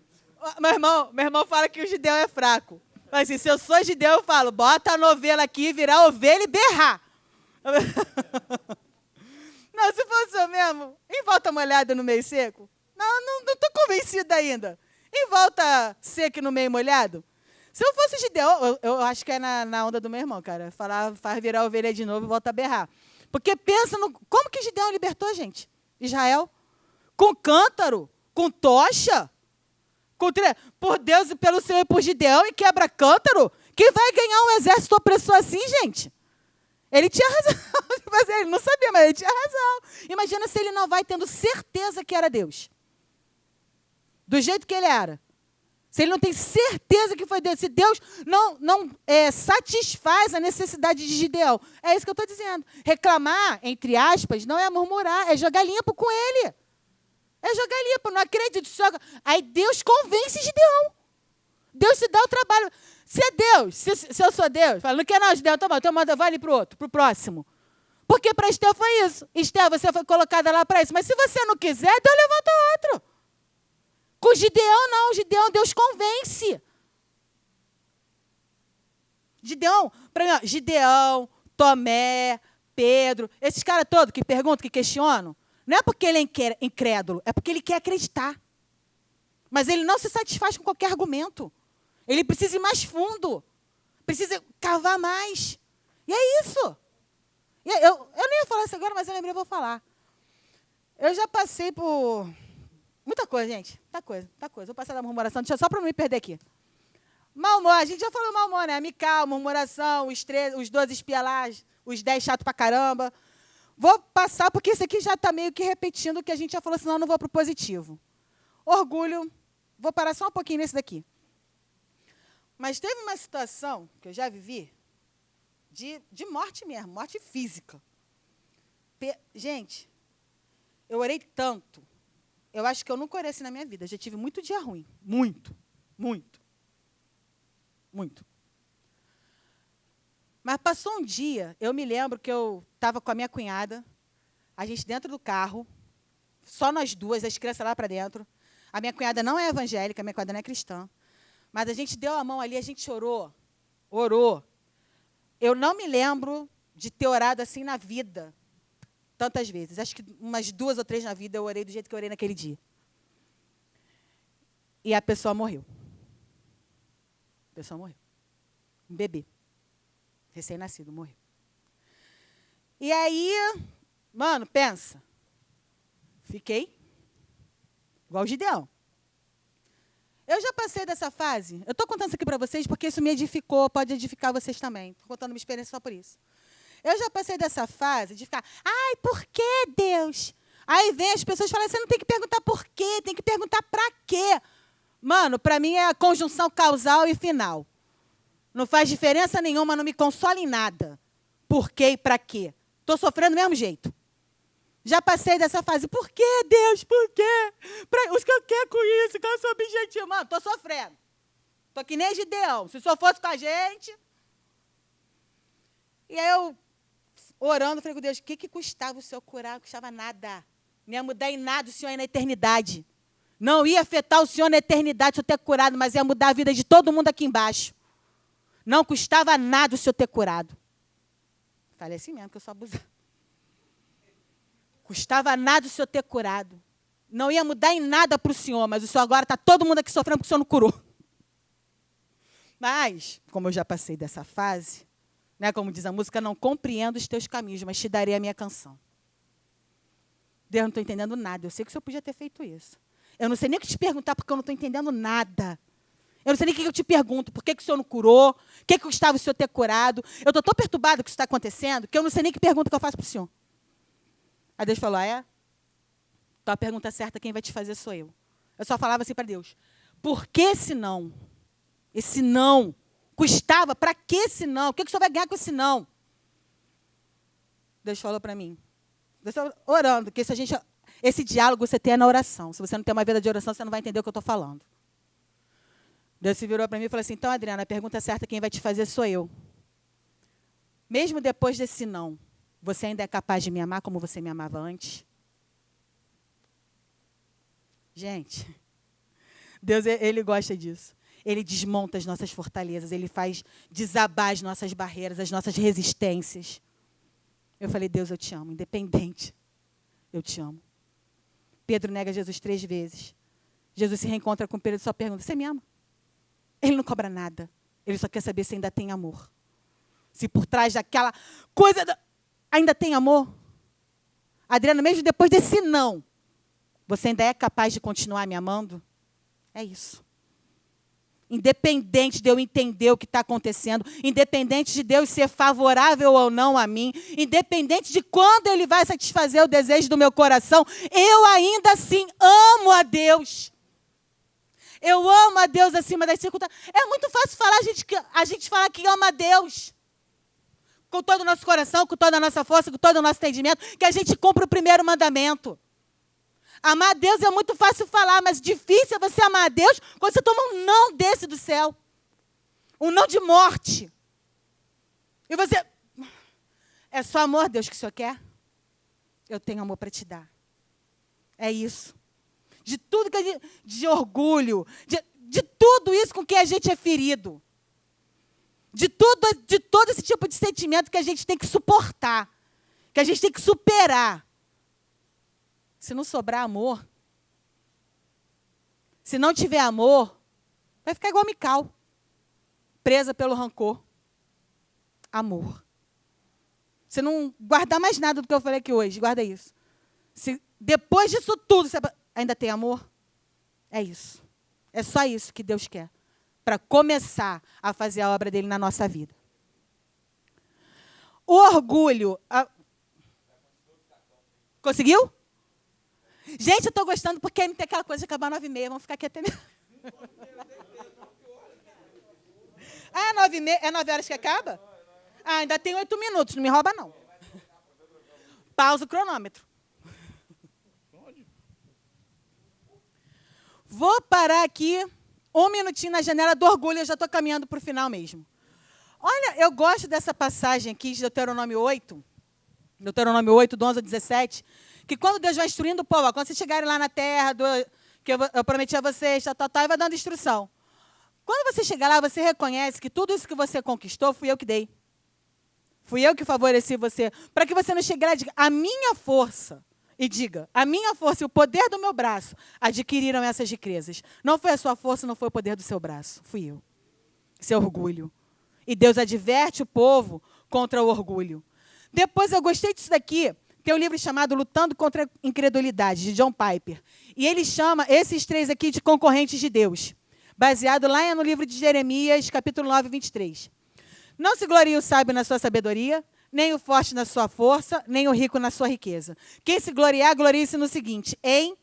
meu irmão fala que o Gideão é fraco. Mas assim, se eu sou Gideão, eu falo, bota a novela aqui, virar ovelha e berrar. Não, se fosse eu mesmo, em volta molhada no meio seco? Não estou convencida ainda. Em volta seca e no meio molhado? Se eu fosse Gideão, eu acho que é na onda do meu irmão, cara. Falar, faz virar ovelha de novo e volta a berrar. Porque pensa no... Como que Gideão libertou, gente? Israel? Com cântaro? Com tocha? Por Deus e pelo Senhor e por Gideão e quebra cântaro? Quem vai ganhar um exército opressor assim, gente? Ele tinha razão. Ele não sabia, mas ele tinha razão. Imagina se ele não vai tendo certeza que era Deus. Do jeito que ele era. Se ele não tem certeza que foi Deus. Se Deus não satisfaz a necessidade de Gideão. É isso que eu estou dizendo. Reclamar, entre aspas, não é murmurar. É jogar limpo com ele. É jogar limpo. Não acredito. Aí Deus convence Gideão. Deus se dá o trabalho. Se é Deus, se eu sou Deus, fala, não quer não, Gideão, então manda, vai ali para o próximo. Porque para Esté foi isso. Esté, você foi colocada lá para isso. Mas se você não quiser, Deus levanta outro. Com Gideão, não. Gideão, Deus convence. Gideão, Tomé, Pedro, esses caras todos que perguntam, que questionam, não é porque ele é incrédulo, é porque ele quer acreditar. Mas ele não se satisfaz com qualquer argumento. Ele precisa ir mais fundo. Precisa cavar mais. E é isso. Eu nem ia falar isso agora, mas eu lembrei, eu vou falar. Eu já passei por muita coisa, gente. Muita coisa. Vou passar da murmuração, só para não me perder aqui. Mau humor, a gente já falou mau humor, né? Amical, murmuração, os 12 espias lá, os 10 chato pra caramba. Vou passar, porque esse aqui já está meio que repetindo o que a gente já falou, senão eu não vou para o positivo. Orgulho, vou parar só um pouquinho nesse daqui. Mas teve uma situação que eu já vivi de morte mesmo, morte física. Gente, eu orei tanto. Eu acho que eu nunca orei assim na minha vida. Eu já tive muito dia ruim. Muito. Mas passou um dia, eu me lembro que eu estava com a minha cunhada, a gente dentro do carro, só nós duas, as crianças lá para dentro. A minha cunhada não é evangélica, a minha cunhada não é cristã. Mas a gente deu a mão ali, a gente orou. Eu não me lembro de ter orado assim na vida, tantas vezes. Acho que umas 2 ou 3 na vida eu orei do jeito que eu orei naquele dia. E a pessoa morreu. Um bebê. Recém-nascido, morreu. E aí, mano, pensa. Fiquei igual o Gideão. Eu já passei dessa fase. Eu estou contando isso aqui para vocês porque isso me edificou, pode edificar vocês também. Estou contando uma experiência só por isso. Eu já passei dessa fase de ficar, ai, por que Deus? Aí vem as pessoas e falam, você não tem que perguntar por quê, tem que perguntar para quê. Mano, para mim é a conjunção causal e final. Não faz diferença nenhuma, não me consola em nada. Por quê e para quê? Estou sofrendo do mesmo jeito. Já passei dessa fase. Por quê, Deus? Por quê? O que eu quero com isso? Qual é o seu objetivo? Mano, estou sofrendo. Estou que nem Gideão. Se o senhor fosse com a gente... E aí eu, orando, falei com Deus, o que custava o senhor curar? Não custava nada. Não ia mudar em nada o senhor aí na eternidade. Não ia afetar o senhor na eternidade se eu ter curado, mas ia mudar a vida de todo mundo aqui embaixo. Não custava nada o senhor ter curado. Falei assim mesmo, que eu sou abusada. Custava nada o senhor ter curado. Não ia mudar em nada para o senhor, mas o senhor agora está todo mundo aqui sofrendo porque o senhor não curou. Mas, como eu já passei dessa fase, né, como diz a música, não compreendo os teus caminhos, mas te darei a minha canção. Deus, não estou entendendo nada. Eu sei que o senhor podia ter feito isso. Eu não sei nem o que te perguntar, porque eu não estou entendendo nada. Eu não sei nem o que eu te pergunto. Por que o senhor não curou? O que custava o senhor ter curado? Eu estou tão perturbada com isso que está acontecendo, que eu não sei nem que pergunta que eu faço para o senhor. Aí Deus falou, então a pergunta certa, quem vai te fazer sou eu. Eu só falava assim para Deus, por que esse não? Esse não custava, para que esse não? O que o senhor vai ganhar com esse não? Deus falou para mim, Deus está orando, que esse diálogo você tem na oração. Se você não tem uma vida de oração, você não vai entender o que eu estou falando. Deus se virou para mim e falou assim, então, Adriana, a pergunta certa, quem vai te fazer sou eu. Mesmo depois desse não, você ainda é capaz de me amar como você me amava antes? Gente, Deus, Ele gosta disso. Ele desmonta as nossas fortalezas, Ele faz desabar as nossas barreiras, as nossas resistências. Eu falei, Deus, eu te amo, independente. Eu te amo. Pedro nega Jesus 3 vezes. Jesus se reencontra com Pedro e só pergunta, você me ama? Ele não cobra nada. Ele só quer saber se ainda tem amor. Se por trás daquela coisa ainda tem amor. Adriana, mesmo depois desse não, você ainda é capaz de continuar me amando? É isso. Independente de eu entender o que está acontecendo, independente de Deus ser favorável ou não a mim, independente de quando Ele vai satisfazer o desejo do meu coração, eu ainda assim amo a Deus. Eu amo a Deus acima das circunstâncias. É muito fácil falar a gente falar que ama a Deus. Com todo o nosso coração, com toda a nossa força, com todo o nosso entendimento, que a gente cumpre o primeiro mandamento. Amar a Deus é muito fácil falar, mas difícil é você amar a Deus quando você toma um não desse do céu. Um não de morte. E você... É só amor, Deus, que o Senhor quer? Eu tenho amor para te dar. É isso. De tudo que a gente... De orgulho, de tudo isso com que a gente é ferido. De todo esse tipo de sentimento que a gente tem que suportar. Que a gente tem que superar. Se não sobrar amor, se não tiver amor, vai ficar igual Mical, presa pelo rancor. Amor. Se não guardar mais nada do que eu falei aqui hoje, guarda isso. Se depois disso tudo, você ainda tem amor, é isso. É só isso que Deus quer, para começar a fazer a obra dele na nossa vida. O orgulho... Conseguiu? Gente, eu estou gostando porque não tem aquela coisa de acabar 9h30. Vamos ficar aqui até... É 9h30? É 9 horas que acaba? Ainda tem 8 minutos. Não me rouba, não. Pausa o cronômetro. Vou parar aqui 1 minutinho na janela do orgulho. Eu já estou caminhando para o final mesmo. Olha, eu gosto dessa passagem aqui de Deuteronômio 8. Deuteronômio 8, do 11 a 17. Que quando Deus vai instruindo o povo, quando vocês chegarem lá na terra, que eu prometi a vocês, e vai dando instrução. Quando você chegar lá, você reconhece que tudo isso que você conquistou, fui eu que dei. Fui eu que favoreci você. Para que você não chegue lá e diga, a minha força, e diga, a minha força e o poder do meu braço adquiriram essas riquezas. Não foi a sua força, não foi o poder do seu braço. Fui eu. Seu orgulho. E Deus adverte o povo contra o orgulho. Depois eu gostei disso daqui. Tem um livro chamado Lutando contra a Incredulidade, de John Piper. E ele chama esses 3 aqui de concorrentes de Deus. Baseado lá no livro de Jeremias, capítulo 9, 23. Não se glorie o sábio na sua sabedoria, nem o forte na sua força, nem o rico na sua riqueza. Quem se gloriar, glorie-se no seguinte, em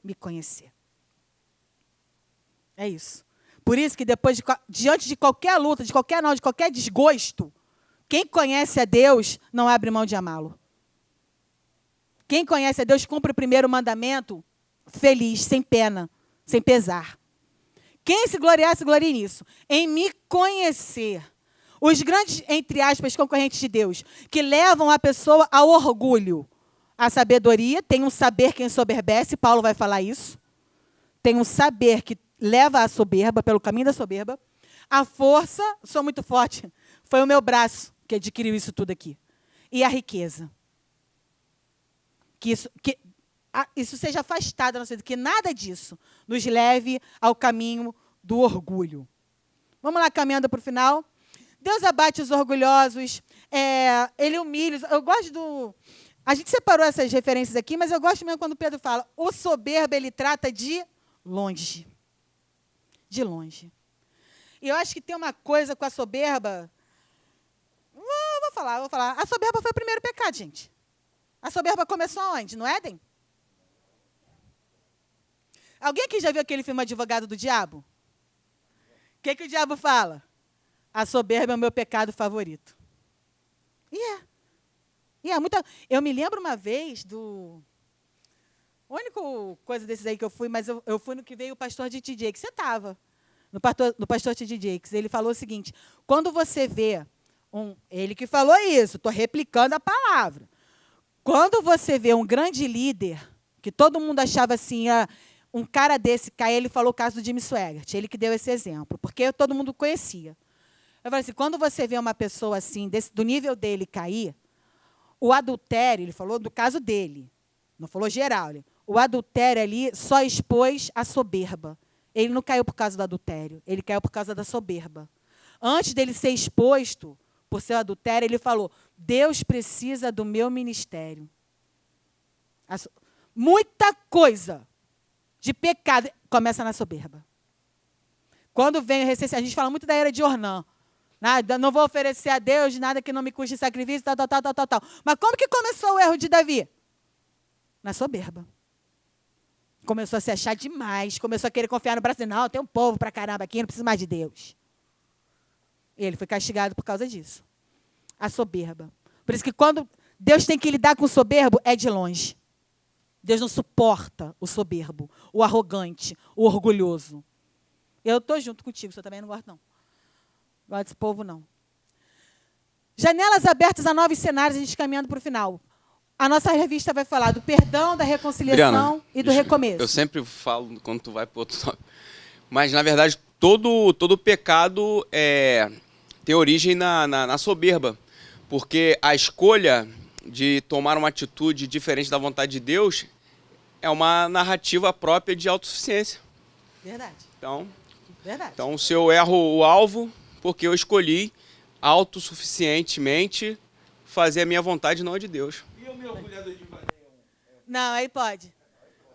me conhecer. É isso. Por isso que depois, diante de qualquer luta, de qualquer não, de qualquer desgosto, quem conhece a Deus não abre mão de amá-lo. Quem conhece a Deus cumpre o primeiro mandamento feliz, sem pena, sem pesar. Quem se gloriar, se glorie nisso. Em me conhecer. Os grandes, entre aspas, concorrentes de Deus, que levam a pessoa ao orgulho. A sabedoria, tem um saber que ensoberbece, Paulo vai falar isso. Tem um saber que leva à soberba, pelo caminho da soberba. A força, sou muito forte, foi o meu braço que adquiriu isso tudo aqui. E a riqueza. Que isso seja afastado da nossa vida, que nada disso nos leve ao caminho do orgulho. Vamos lá, caminhando para o final. Deus abate os orgulhosos, ele humilha. Eu gosto do... A gente separou essas referências aqui, mas eu gosto mesmo quando Pedro fala, o soberbo ele trata de longe. De longe. E eu acho que tem uma coisa com a soberba... Vou falar. A soberba foi o primeiro pecado, gente. A soberba começou aonde? No Éden? Alguém aqui já viu aquele filme Advogado do Diabo? O que o diabo fala? A soberba é o meu pecado favorito. Eu me lembro uma vez do... A única coisa desses aí que eu fui, mas eu fui no que veio o pastor T.D. Jakes. Você estava no pastor T.D. Jakes. Ele falou o seguinte, quando você vê... Ele que falou isso, estou replicando a palavra. Quando você vê um grande líder, que todo mundo achava assim, um cara desse cair, ele falou o caso do Jimmy Swaggart, ele que deu esse exemplo, porque todo mundo conhecia. Eu falei assim, quando você vê uma pessoa assim, do nível dele cair, o adultério, ele falou do caso dele, não falou geral, o adultério ali só expôs a soberba. Ele não caiu por causa do adultério, ele caiu por causa da soberba. Antes dele ser exposto por seu adultério, ele falou, Deus precisa do meu ministério. Muita coisa de pecado começa na soberba. Quando vem a gente fala muito da era de Ornã. Não vou oferecer a Deus nada que não me custe sacrifício, tal. Mas como que começou o erro de Davi? Na soberba. Começou a se achar demais, começou a querer confiar no braço. Não, tem um povo pra caramba aqui, não preciso mais de Deus. E ele foi castigado por causa disso. A soberba. Por isso que quando Deus tem que lidar com o soberbo, é de longe. Deus não suporta o soberbo, o arrogante, o orgulhoso. Eu estou junto contigo, você também não gosta, não. Gosto desse povo, não. Janelas abertas a novos cenários, a gente caminhando para o final. A nossa revista vai falar do perdão, da reconciliação e do recomeço. Eu sempre falo quando tu vai para outro nome. Mas, na verdade, todo pecado tem origem na soberba. Porque a escolha de tomar uma atitude diferente da vontade de Deus é uma narrativa própria de autossuficiência. Verdade. Então, se eu erro o alvo, porque eu escolhi autossuficientemente fazer a minha vontade, não a de Deus. E o meu orgulhador de Ipanema? Não, aí pode.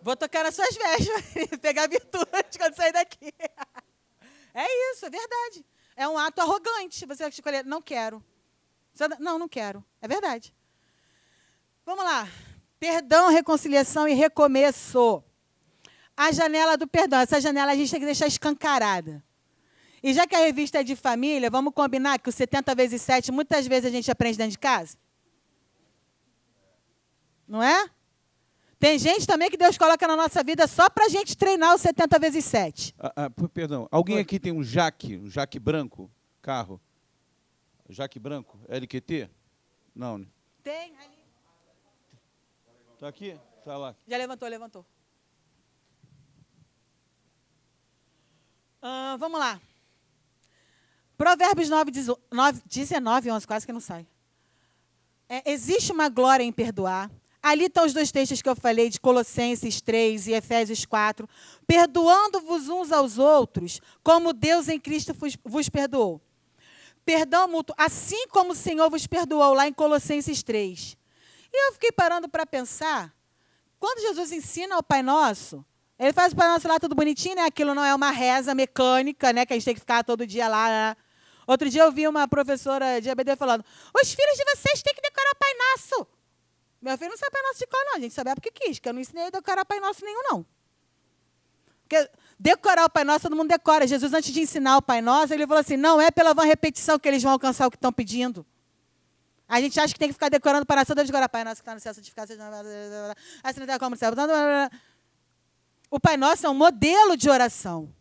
Vou tocar nas suas vestes, pegar virtude quando sair daqui. É isso, é verdade. É um ato arrogante. Você escolher, não quero. Não quero. É verdade. Vamos lá. Perdão, reconciliação e recomeço. A janela do perdão. Essa janela a gente tem que deixar escancarada. E já que a revista é de família, vamos combinar que o 70 vezes 7, muitas vezes a gente aprende dentro de casa? Não é? Tem gente também que Deus coloca na nossa vida só para a gente treinar o 70 vezes 7. Perdão, alguém aqui tem um Jaque branco, carro? Jaque branco, LQT? Não, né? Tem, ali. Está aqui? Está lá. Já levantou. Vamos lá. Provérbios 19, 11, quase que não sai. Existe uma glória em perdoar. Ali estão os dois textos que eu falei, de Colossenses 3 e Efésios 4. Perdoando-vos uns aos outros, como Deus em Cristo vos perdoou. Perdão mútuo, assim como o Senhor vos perdoou, lá em Colossenses 3. E eu fiquei parando para pensar, quando Jesus ensina o Pai Nosso, ele faz o Pai Nosso lá tudo bonitinho, né? Aquilo não é uma reza mecânica, né? Que a gente tem que ficar todo dia lá, né? Outro dia eu vi uma professora de EBD falando, os filhos de vocês têm que decorar o Pai Nosso. Meu filho não sabe Pai Nosso de cor, não. A gente sabe porque quis, que eu não ensinei a decorar Pai Nosso nenhum, não. Porque decorar o Pai Nosso, todo mundo decora. Jesus, antes de ensinar o Pai Nosso, ele falou assim, não é pela vã repetição que eles vão alcançar o que estão pedindo. A gente acha que tem que ficar decorando para toda vez decorar. Pai Nosso que está no céu, santificado seja assim não tem como no céu. O Pai Nosso é um modelo de oração.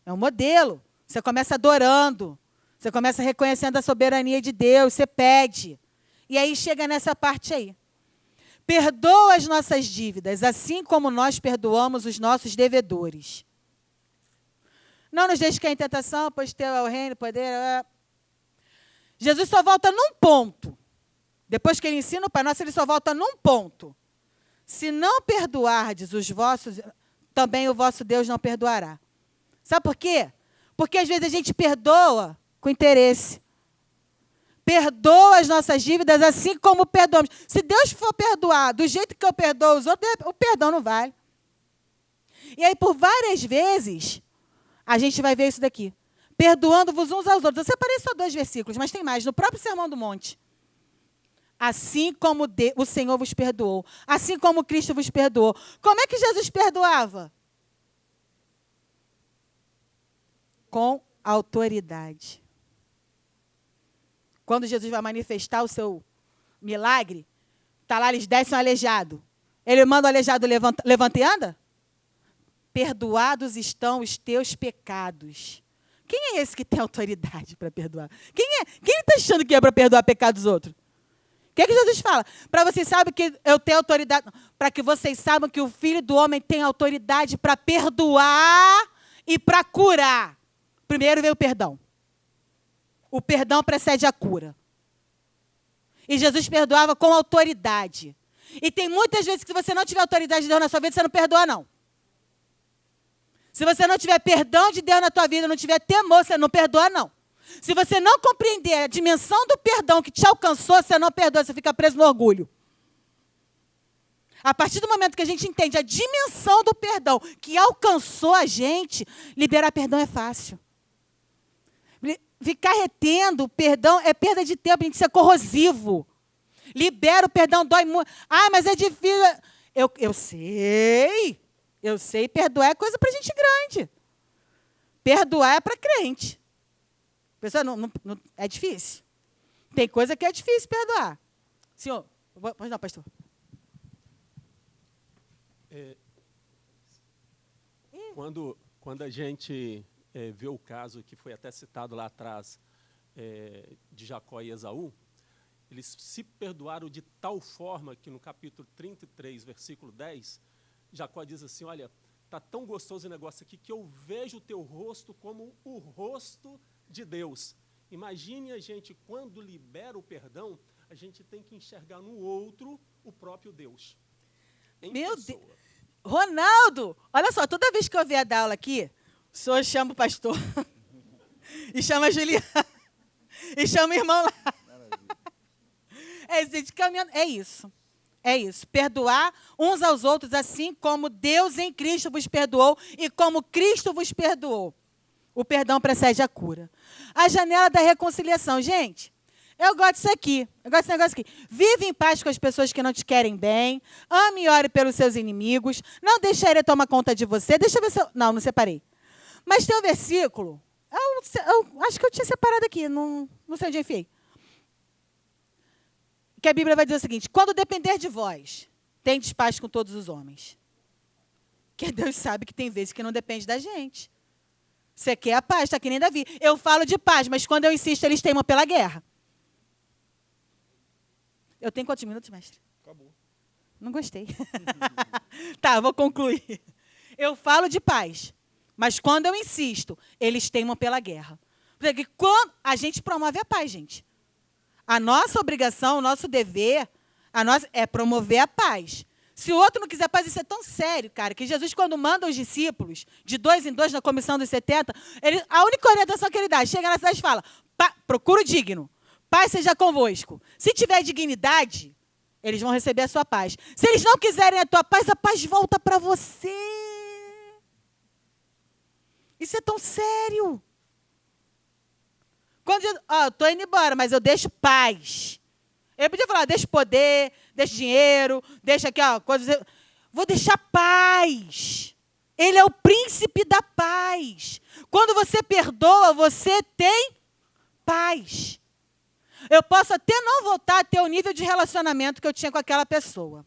É um modelo. Você começa adorando. Você começa reconhecendo a soberania de Deus. Você pede. E aí chega nessa parte aí. Perdoa as nossas dívidas, assim como nós perdoamos os nossos devedores. Não nos deixe cair em tentação, pois teu é o reino, o poder... Jesus só volta num ponto. Depois que ele ensina o Pai Nosso, ele só volta num ponto. Se não perdoardes os vossos, também o vosso Deus não perdoará. Sabe por quê? Porque às vezes a gente perdoa com interesse. Perdoa as nossas dívidas assim como perdoamos. Se Deus for perdoar do jeito que eu perdoo os outros, o perdão não vale. E aí, por várias vezes, a gente vai ver isso daqui. Perdoando-vos uns aos outros. Eu separei só 2 versículos, mas tem mais. No próprio Sermão do Monte. Assim como o Senhor vos perdoou. Assim como Cristo vos perdoou. Como é que Jesus perdoava? Com autoridade. Quando Jesus vai manifestar o seu milagre, está lá, eles descem um aleijado. Ele manda o aleijado levanta e anda? Perdoados estão os teus pecados. Quem é esse que tem autoridade para perdoar? Quem está achando que é para perdoar pecados dos outros? O que é que Jesus fala? Para vocês saberem que eu tenho autoridade, para que vocês saibam que o Filho do Homem tem autoridade para perdoar e para curar. Primeiro veio o perdão. O perdão precede a cura. E Jesus perdoava com autoridade. E tem muitas vezes que se você não tiver autoridade de Deus na sua vida, você não perdoa, não. Se você não tiver perdão de Deus na tua vida, não tiver temor, você não perdoa, não. Se você não compreender a dimensão do perdão que te alcançou, você não perdoa, você fica preso no orgulho. A partir do momento que a gente entende a dimensão do perdão que alcançou a gente, liberar perdão é fácil. Ficar retendo perdão é perda de tempo, a gente ser corrosivo. Libera o perdão, dói muito. Ah, mas é difícil. Eu sei. Eu sei, perdoar é coisa para gente grande. Perdoar é para crente. Pessoal, não, é difícil. Tem coisa que é difícil perdoar. Senhor, pois não, pastor. Quando a gente vê o caso que foi até citado lá atrás de Jacó e Esaú, eles se perdoaram de tal forma que no capítulo 33, versículo 10, Jacó diz assim, olha, está tão gostoso o negócio aqui que eu vejo o teu rosto como o rosto de Deus. Imagine a gente, quando libera o perdão, a gente tem que enxergar no outro o próprio Deus. Meu Deus! Ronaldo, olha só, toda vez que eu vier dar aula aqui, o senhor chama o pastor e chama a Juliana e chama o irmão lá. Gente, caminhando, é isso. É isso. Perdoar uns aos outros, assim como Deus em Cristo vos perdoou e como Cristo vos perdoou. O perdão precede a cura. A janela da reconciliação. Gente, eu gosto disso aqui. Eu gosto desse negócio aqui. Vive em paz com as pessoas que não te querem bem. Ame e ore pelos seus inimigos. Não deixe ele tomar conta de você. Deixa eu ver se eu... Não separei. Mas tem um versículo. Eu acho que eu tinha separado aqui. Não sei onde eu enfiei. Que a Bíblia vai dizer o seguinte: quando depender de vós, tendes paz com todos os homens. Que Deus sabe que tem vezes que não depende da gente. Você quer a paz, está que nem Davi. Eu falo de paz, mas quando eu insisto, eles teimam pela guerra. Eu tenho quantos minutos, mestre? Acabou. Não gostei. Tá, vou concluir. Eu falo de paz, mas quando eu insisto, eles teimam pela guerra. Porque quando a gente promove a paz, gente. A nossa obrigação, o nosso dever, é promover a paz. Se o outro não quiser paz, isso é tão sério, cara, que Jesus, quando manda os discípulos, de 2 em 2, na comissão dos 70, a única orientação que ele dá, chega na cidade e fala, procura o digno, paz seja convosco. Se tiver dignidade, eles vão receber a sua paz. Se eles não quiserem a paz volta para você. Isso é tão sério. Quando eu estou indo embora, mas eu deixo paz. Ele podia falar, deixa poder, deixa dinheiro, deixa aqui, coisas. Vou deixar paz. Ele é o príncipe da paz. Quando você perdoa, você tem paz. Eu posso até não voltar a ter o nível de relacionamento que eu tinha com aquela pessoa.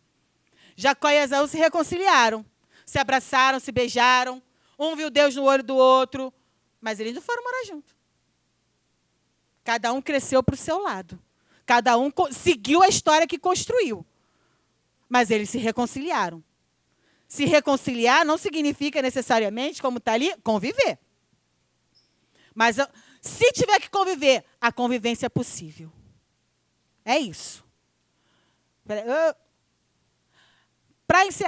Jacó e Esaú se reconciliaram, se abraçaram, se beijaram. Um viu Deus no olho do outro, mas eles não foram morar juntos. Cada um cresceu para o seu lado. Cada um seguiu a história que construiu. Mas eles se reconciliaram. Se reconciliar não significa necessariamente, como está ali, conviver. Mas se tiver que conviver, a convivência é possível. É isso.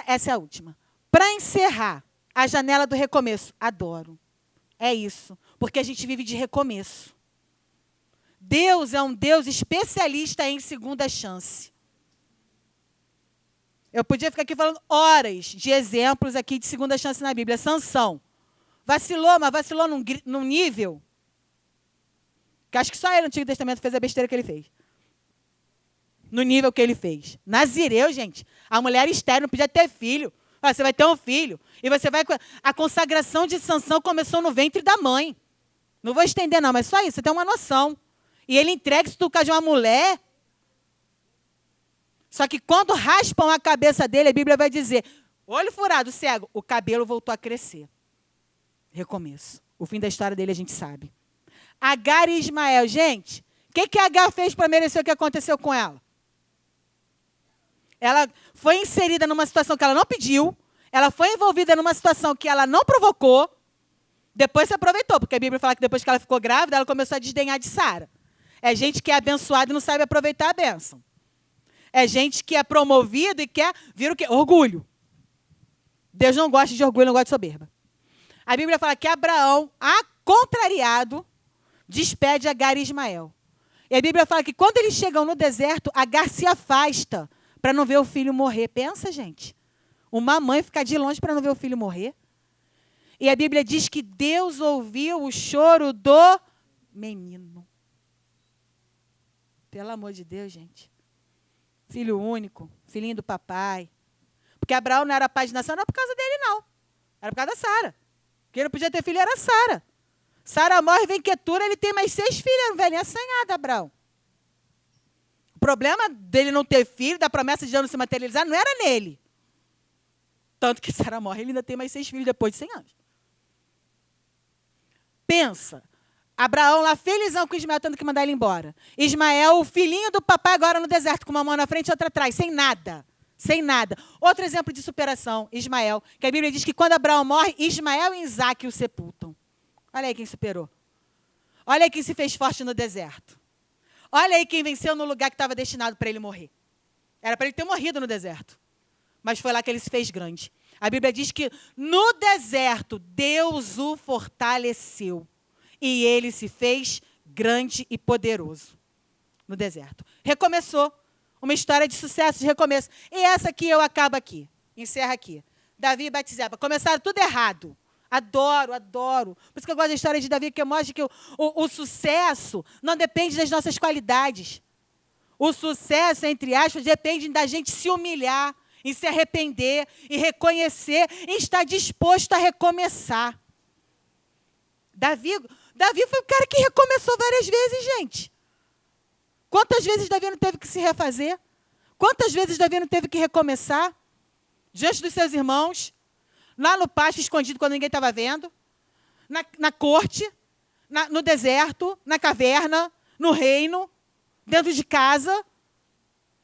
Essa é a última. Para encerrar, a janela do recomeço. Adoro. É isso. Porque a gente vive de recomeço. Deus é um Deus especialista em segunda chance. Eu podia ficar aqui falando horas de exemplos aqui de segunda chance na Bíblia. Sansão. Vacilou, mas vacilou num nível que acho que só ele no Antigo Testamento fez a besteira que ele fez. No nível que ele fez. Nazireu, gente. A mulher estéril não podia ter filho. Você vai ter um filho. E você vai... A consagração de Sansão começou no ventre da mãe. Não vou estender, não, mas só isso. Você tem uma noção. E ele entrega se tu caso de uma mulher. Só que quando raspam a cabeça dele, a Bíblia vai dizer, olho furado, cego, o cabelo voltou a crescer. Recomeço. O fim da história dele a gente sabe. Agar e Ismael. Gente, o que Agar fez para merecer o que aconteceu com ela? Ela foi inserida numa situação que ela não pediu, ela foi envolvida numa situação que ela não provocou, depois se aproveitou, porque a Bíblia fala que depois que ela ficou grávida, ela começou a desdenhar de Sara. É gente que é abençoada e não sabe aproveitar a bênção. É gente que é promovido e quer vir o quê? Orgulho. Deus não gosta de orgulho, não gosta de soberba. A Bíblia fala que Abraão, contrariado, despede Agar e Ismael. E a Bíblia fala que quando eles chegam no deserto, Agar se afasta para não ver o filho morrer. Pensa, gente. Uma mãe ficar de longe para não ver o filho morrer. E a Bíblia diz que Deus ouviu o choro do menino. Pelo amor de Deus, gente. Filho único, filhinho do papai. Porque Abraão não era pai de nação, não era por causa dele, não. Era por causa da Sara. Quem não podia ter filho era Sara. Sara morre, vem Quetura, ele tem mais 6 filhos. Era um velhinho assanhado, Abraão. O problema dele não ter filho, da promessa de Deus não se materializar, não era nele. Tanto que Sara morre, ele ainda tem mais 6 filhos depois de 100 anos. Pensa. Abraão lá felizão com Ismael, tendo que mandar ele embora. Ismael, o filhinho do papai agora no deserto, com uma mão na frente e outra atrás, sem nada. Sem nada. Outro exemplo de superação, Ismael, que a Bíblia diz que quando Abraão morre, Ismael e Isaque o sepultam. Olha aí quem superou. Olha aí quem se fez forte no deserto. Olha aí quem venceu no lugar que estava destinado para ele morrer. Era para ele ter morrido no deserto. Mas foi lá que ele se fez grande. A Bíblia diz que no deserto, Deus o fortaleceu. E ele se fez grande e poderoso no deserto. Recomeçou. Uma história de sucesso, de recomeço. E essa aqui eu acabo aqui. Encerro aqui. Davi e Batseba. Começaram tudo errado. Adoro, adoro. Por isso que eu gosto da história de Davi, que mostra que o sucesso não depende das nossas qualidades. O sucesso, entre aspas, depende da gente se humilhar, e se arrepender, e reconhecer, e estar disposto a recomeçar. Davi foi o cara que recomeçou várias vezes, gente. Quantas vezes Davi não teve que se refazer? Quantas vezes Davi não teve que recomeçar? Diante dos seus irmãos, lá no pasto, escondido quando ninguém estava vendo, na corte, no deserto, na caverna, no reino, dentro de casa,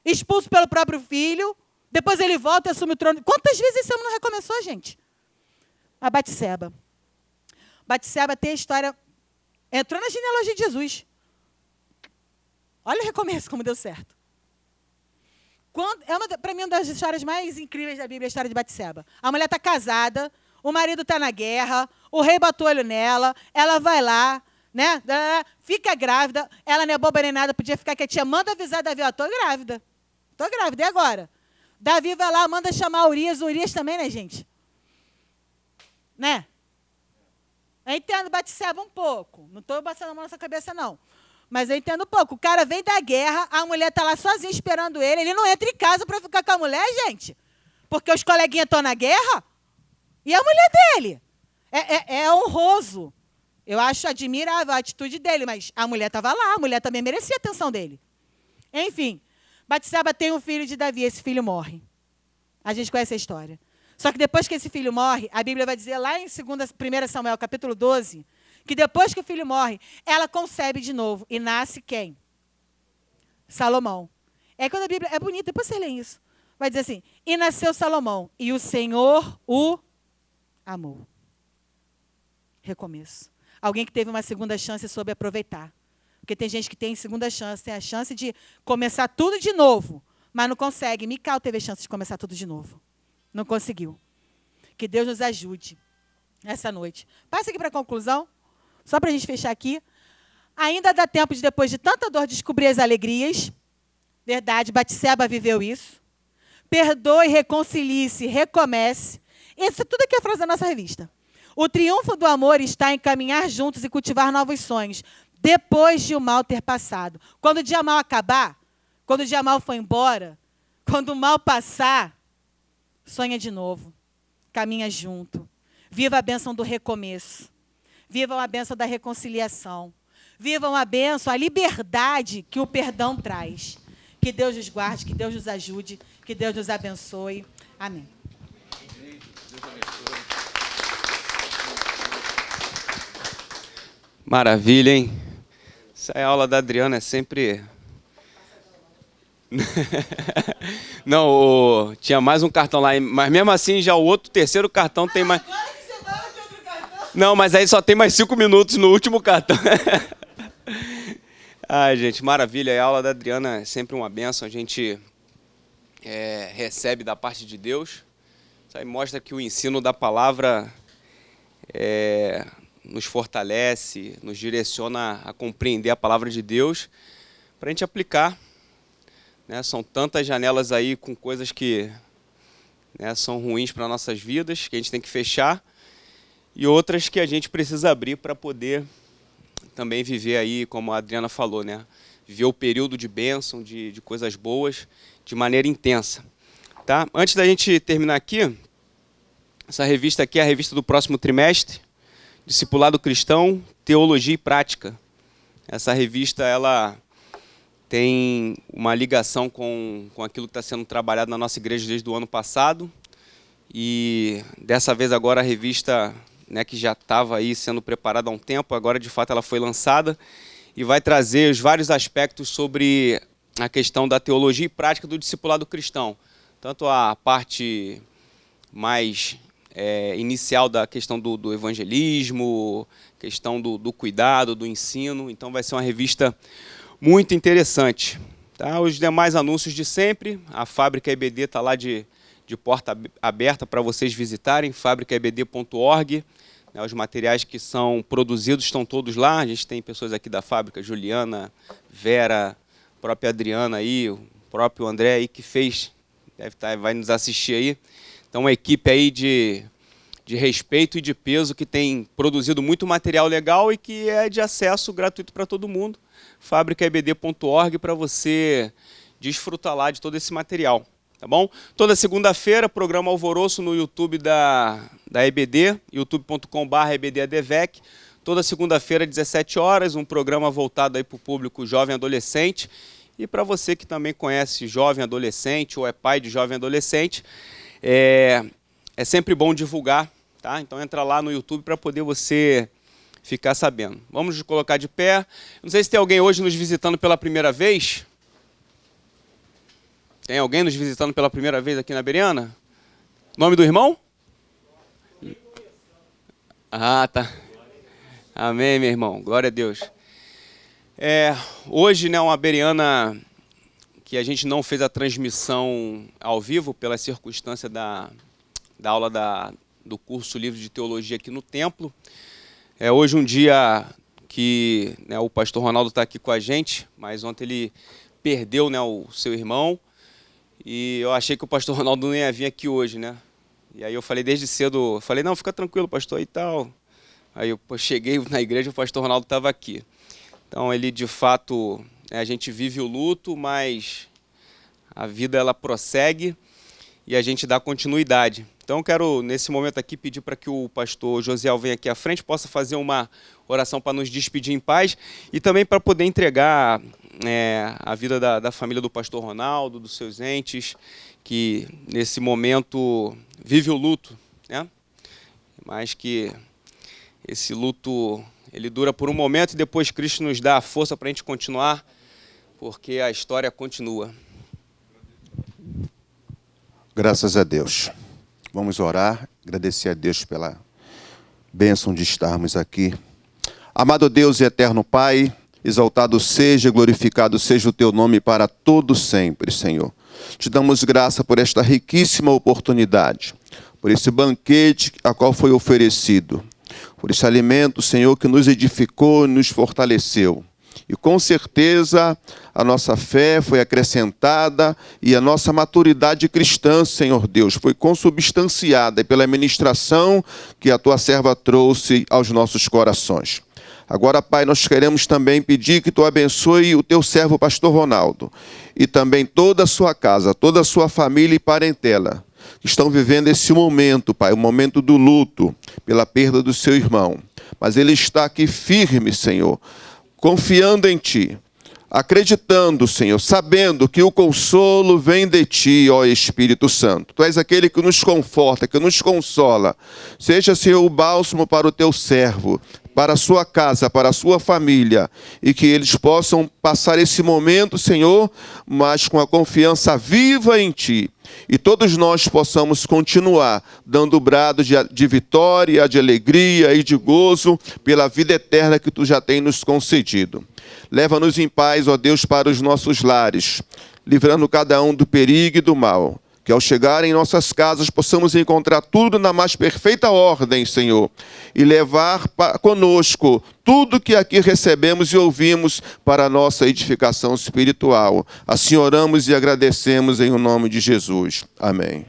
expulso pelo próprio filho, depois ele volta e assume o trono. Quantas vezes esse homem não recomeçou, gente? A Batseba. Batseba tem a história... Entrou na genealogia de Jesus. Olha o recomeço, como deu certo. Para mim, uma das histórias mais incríveis da Bíblia é a história de Batseba. A mulher está casada, o marido está na guerra, o rei botou olho nela, ela vai lá, né? Fica grávida, ela não é boba nem nada, podia ficar quietinha, manda avisar Davi, estou grávida, e agora? Davi vai lá, manda chamar Urias também, né, gente? Né? Eu entendo Batseba um pouco, não estou passando a mão na sua cabeça, não. Mas eu entendo um pouco. O cara vem da guerra, a mulher está lá sozinha esperando ele. Ele não entra em casa para ficar com a mulher, gente. Porque os coleguinhas estão na guerra. E a mulher dele. É honroso. Eu acho admirável a atitude dele, mas a mulher estava lá, a mulher também merecia a atenção dele. Enfim, Batseba tem um filho de Davi, esse filho morre. A gente conhece a história. Só que depois que esse filho morre, a Bíblia vai dizer lá em 1 Samuel, capítulo 12, que depois que o filho morre, ela concebe de novo. E nasce quem? Salomão. É quando a Bíblia é bonita, depois você lê isso. Vai dizer assim, e nasceu Salomão, e o Senhor o amou. Recomeço. Alguém que teve uma segunda chance soube aproveitar. Porque tem gente que tem segunda chance, tem a chance de começar tudo de novo, mas não consegue. Mical teve a chance de começar tudo de novo. Não conseguiu. Que Deus nos ajude essa noite. Passa aqui para a conclusão, só para a gente fechar aqui. Ainda dá tempo de, depois de tanta dor, descobrir as alegrias. Verdade, Batseba viveu isso. Perdoe, reconcilie-se, recomece. Isso tudo aqui é a frase da nossa revista. O triunfo do amor está em caminhar juntos e cultivar novos sonhos, depois de o mal ter passado. Quando o dia mal acabar, quando o dia mal for embora, quando o mal passar, sonha de novo, caminha junto. Viva a bênção do recomeço. Vivam a bênção da reconciliação. Vivam a bênção, a liberdade que o perdão traz. Que Deus nos guarde, que Deus nos ajude, que Deus nos abençoe. Amém. Maravilha, hein? Essa aula da Adriana é sempre... Não, tinha mais um cartão lá, mas mesmo assim já o terceiro cartão tem mais... Agora que você fala de outro cartão. Não, mas aí só tem mais 5 minutos no último cartão. Ai, gente, maravilha. A aula da Adriana é sempre uma bênção. A gente recebe da parte de Deus. Isso aí mostra que o ensino da palavra nos fortalece, nos direciona a compreender a palavra de Deus para a gente aplicar. Né? São tantas janelas aí com coisas que são ruins para nossas vidas, que a gente tem que fechar, e outras que a gente precisa abrir para poder também viver aí, como a Adriana falou, né? Viver o período de bênção, de coisas boas, de maneira intensa. Tá? Antes da gente terminar aqui, essa revista aqui é a revista do próximo trimestre, Discipulado Cristão, Teologia e Prática. Essa revista ela tem uma ligação com aquilo que está sendo trabalhado na nossa igreja desde o ano passado. E dessa vez agora a revista, que já estava aí sendo preparada há um tempo, agora de fato ela foi lançada e vai trazer os vários aspectos sobre a questão da teologia e prática do discipulado cristão. Tanto a parte mais inicial da questão do evangelismo, questão do cuidado, do ensino. Então vai ser uma revista muito interessante. Tá? Os demais anúncios de sempre, a Fábrica EBD está lá de porta aberta para vocês visitarem, fabricaebd.org. Os materiais que são produzidos estão todos lá. A gente tem pessoas aqui da fábrica, Juliana, Vera, a própria Adriana aí, o próprio André aí que fez, vai nos assistir aí. Então, uma equipe aí de respeito e de peso que tem produzido muito material legal e que é de acesso gratuito para todo mundo. fabricaebd.org para você desfrutar lá de todo esse material. Tá bom? Toda segunda-feira, programa Alvoroço no YouTube da EBD, youtube.com/EBDADVEC. Toda segunda-feira, 17 horas, um programa voltado aí para o público jovem adolescente. E para você que também conhece jovem adolescente ou é pai de jovem adolescente, é sempre bom divulgar, tá? Então entra lá no YouTube para poder você ficar sabendo. Vamos nos colocar de pé. Não sei se tem alguém hoje nos visitando pela primeira vez. Tem alguém nos visitando pela primeira vez aqui na Bereana? Nome do irmão? Ah, tá. Amém, meu irmão. Glória a Deus. Hoje, uma Bereana que a gente não fez a transmissão ao vivo pela circunstância da aula do curso livre de teologia aqui no templo. É hoje um dia que o pastor Ronaldo está aqui com a gente, mas ontem ele perdeu o seu irmão e eu achei que o pastor Ronaldo não ia vir aqui hoje, né? E aí eu falei desde cedo, não, fica tranquilo, pastor, e tal. Aí eu cheguei na igreja, o pastor Ronaldo estava aqui. Então ele de fato, a gente vive o luto, mas a vida ela prossegue e a gente dá continuidade. Então, eu quero, nesse momento aqui, pedir para que o pastor Josiel venha aqui à frente, possa fazer uma oração para nos despedir em paz e também para poder entregar a vida da família do pastor Ronaldo, dos seus entes, que nesse momento vive o luto, né? Mas que esse luto ele dura por um momento e depois Cristo nos dá a força para a gente continuar, porque a história continua. Graças a Deus. Vamos orar, agradecer a Deus pela bênção de estarmos aqui. Amado Deus e eterno Pai, exaltado seja, glorificado seja o teu nome para todo sempre, Senhor. Te damos graça por esta riquíssima oportunidade, por esse banquete a qual foi oferecido, por esse alimento, Senhor, que nos edificou e nos fortaleceu. E com certeza a nossa fé foi acrescentada e a nossa maturidade cristã, Senhor Deus, foi consubstanciada pela ministração que a tua serva trouxe aos nossos corações. Agora, Pai, nós queremos também pedir que tu abençoe o teu servo, pastor Ronaldo, e também toda a sua casa, toda a sua família e parentela, que estão vivendo esse momento, Pai, o momento do luto pela perda do seu irmão. Mas ele está aqui firme, Senhor, confiando em Ti, acreditando, Senhor, sabendo que o consolo vem de Ti, ó Espírito Santo. Tu és aquele que nos conforta, que nos consola. Seja, Senhor, o bálsamo para o Teu servo, para a sua casa, para a sua família, e que eles possam passar esse momento, Senhor, mas com a confiança viva em Ti. E todos nós possamos continuar dando brado de vitória, de alegria e de gozo pela vida eterna que Tu já tem nos concedido. Leva-nos em paz, ó Deus, para os nossos lares, livrando cada um do perigo e do mal. Que ao chegar em nossas casas possamos encontrar tudo na mais perfeita ordem, Senhor, e levar conosco tudo que aqui recebemos e ouvimos para a nossa edificação espiritual. Assim oramos e agradecemos em nome de Jesus. Amém.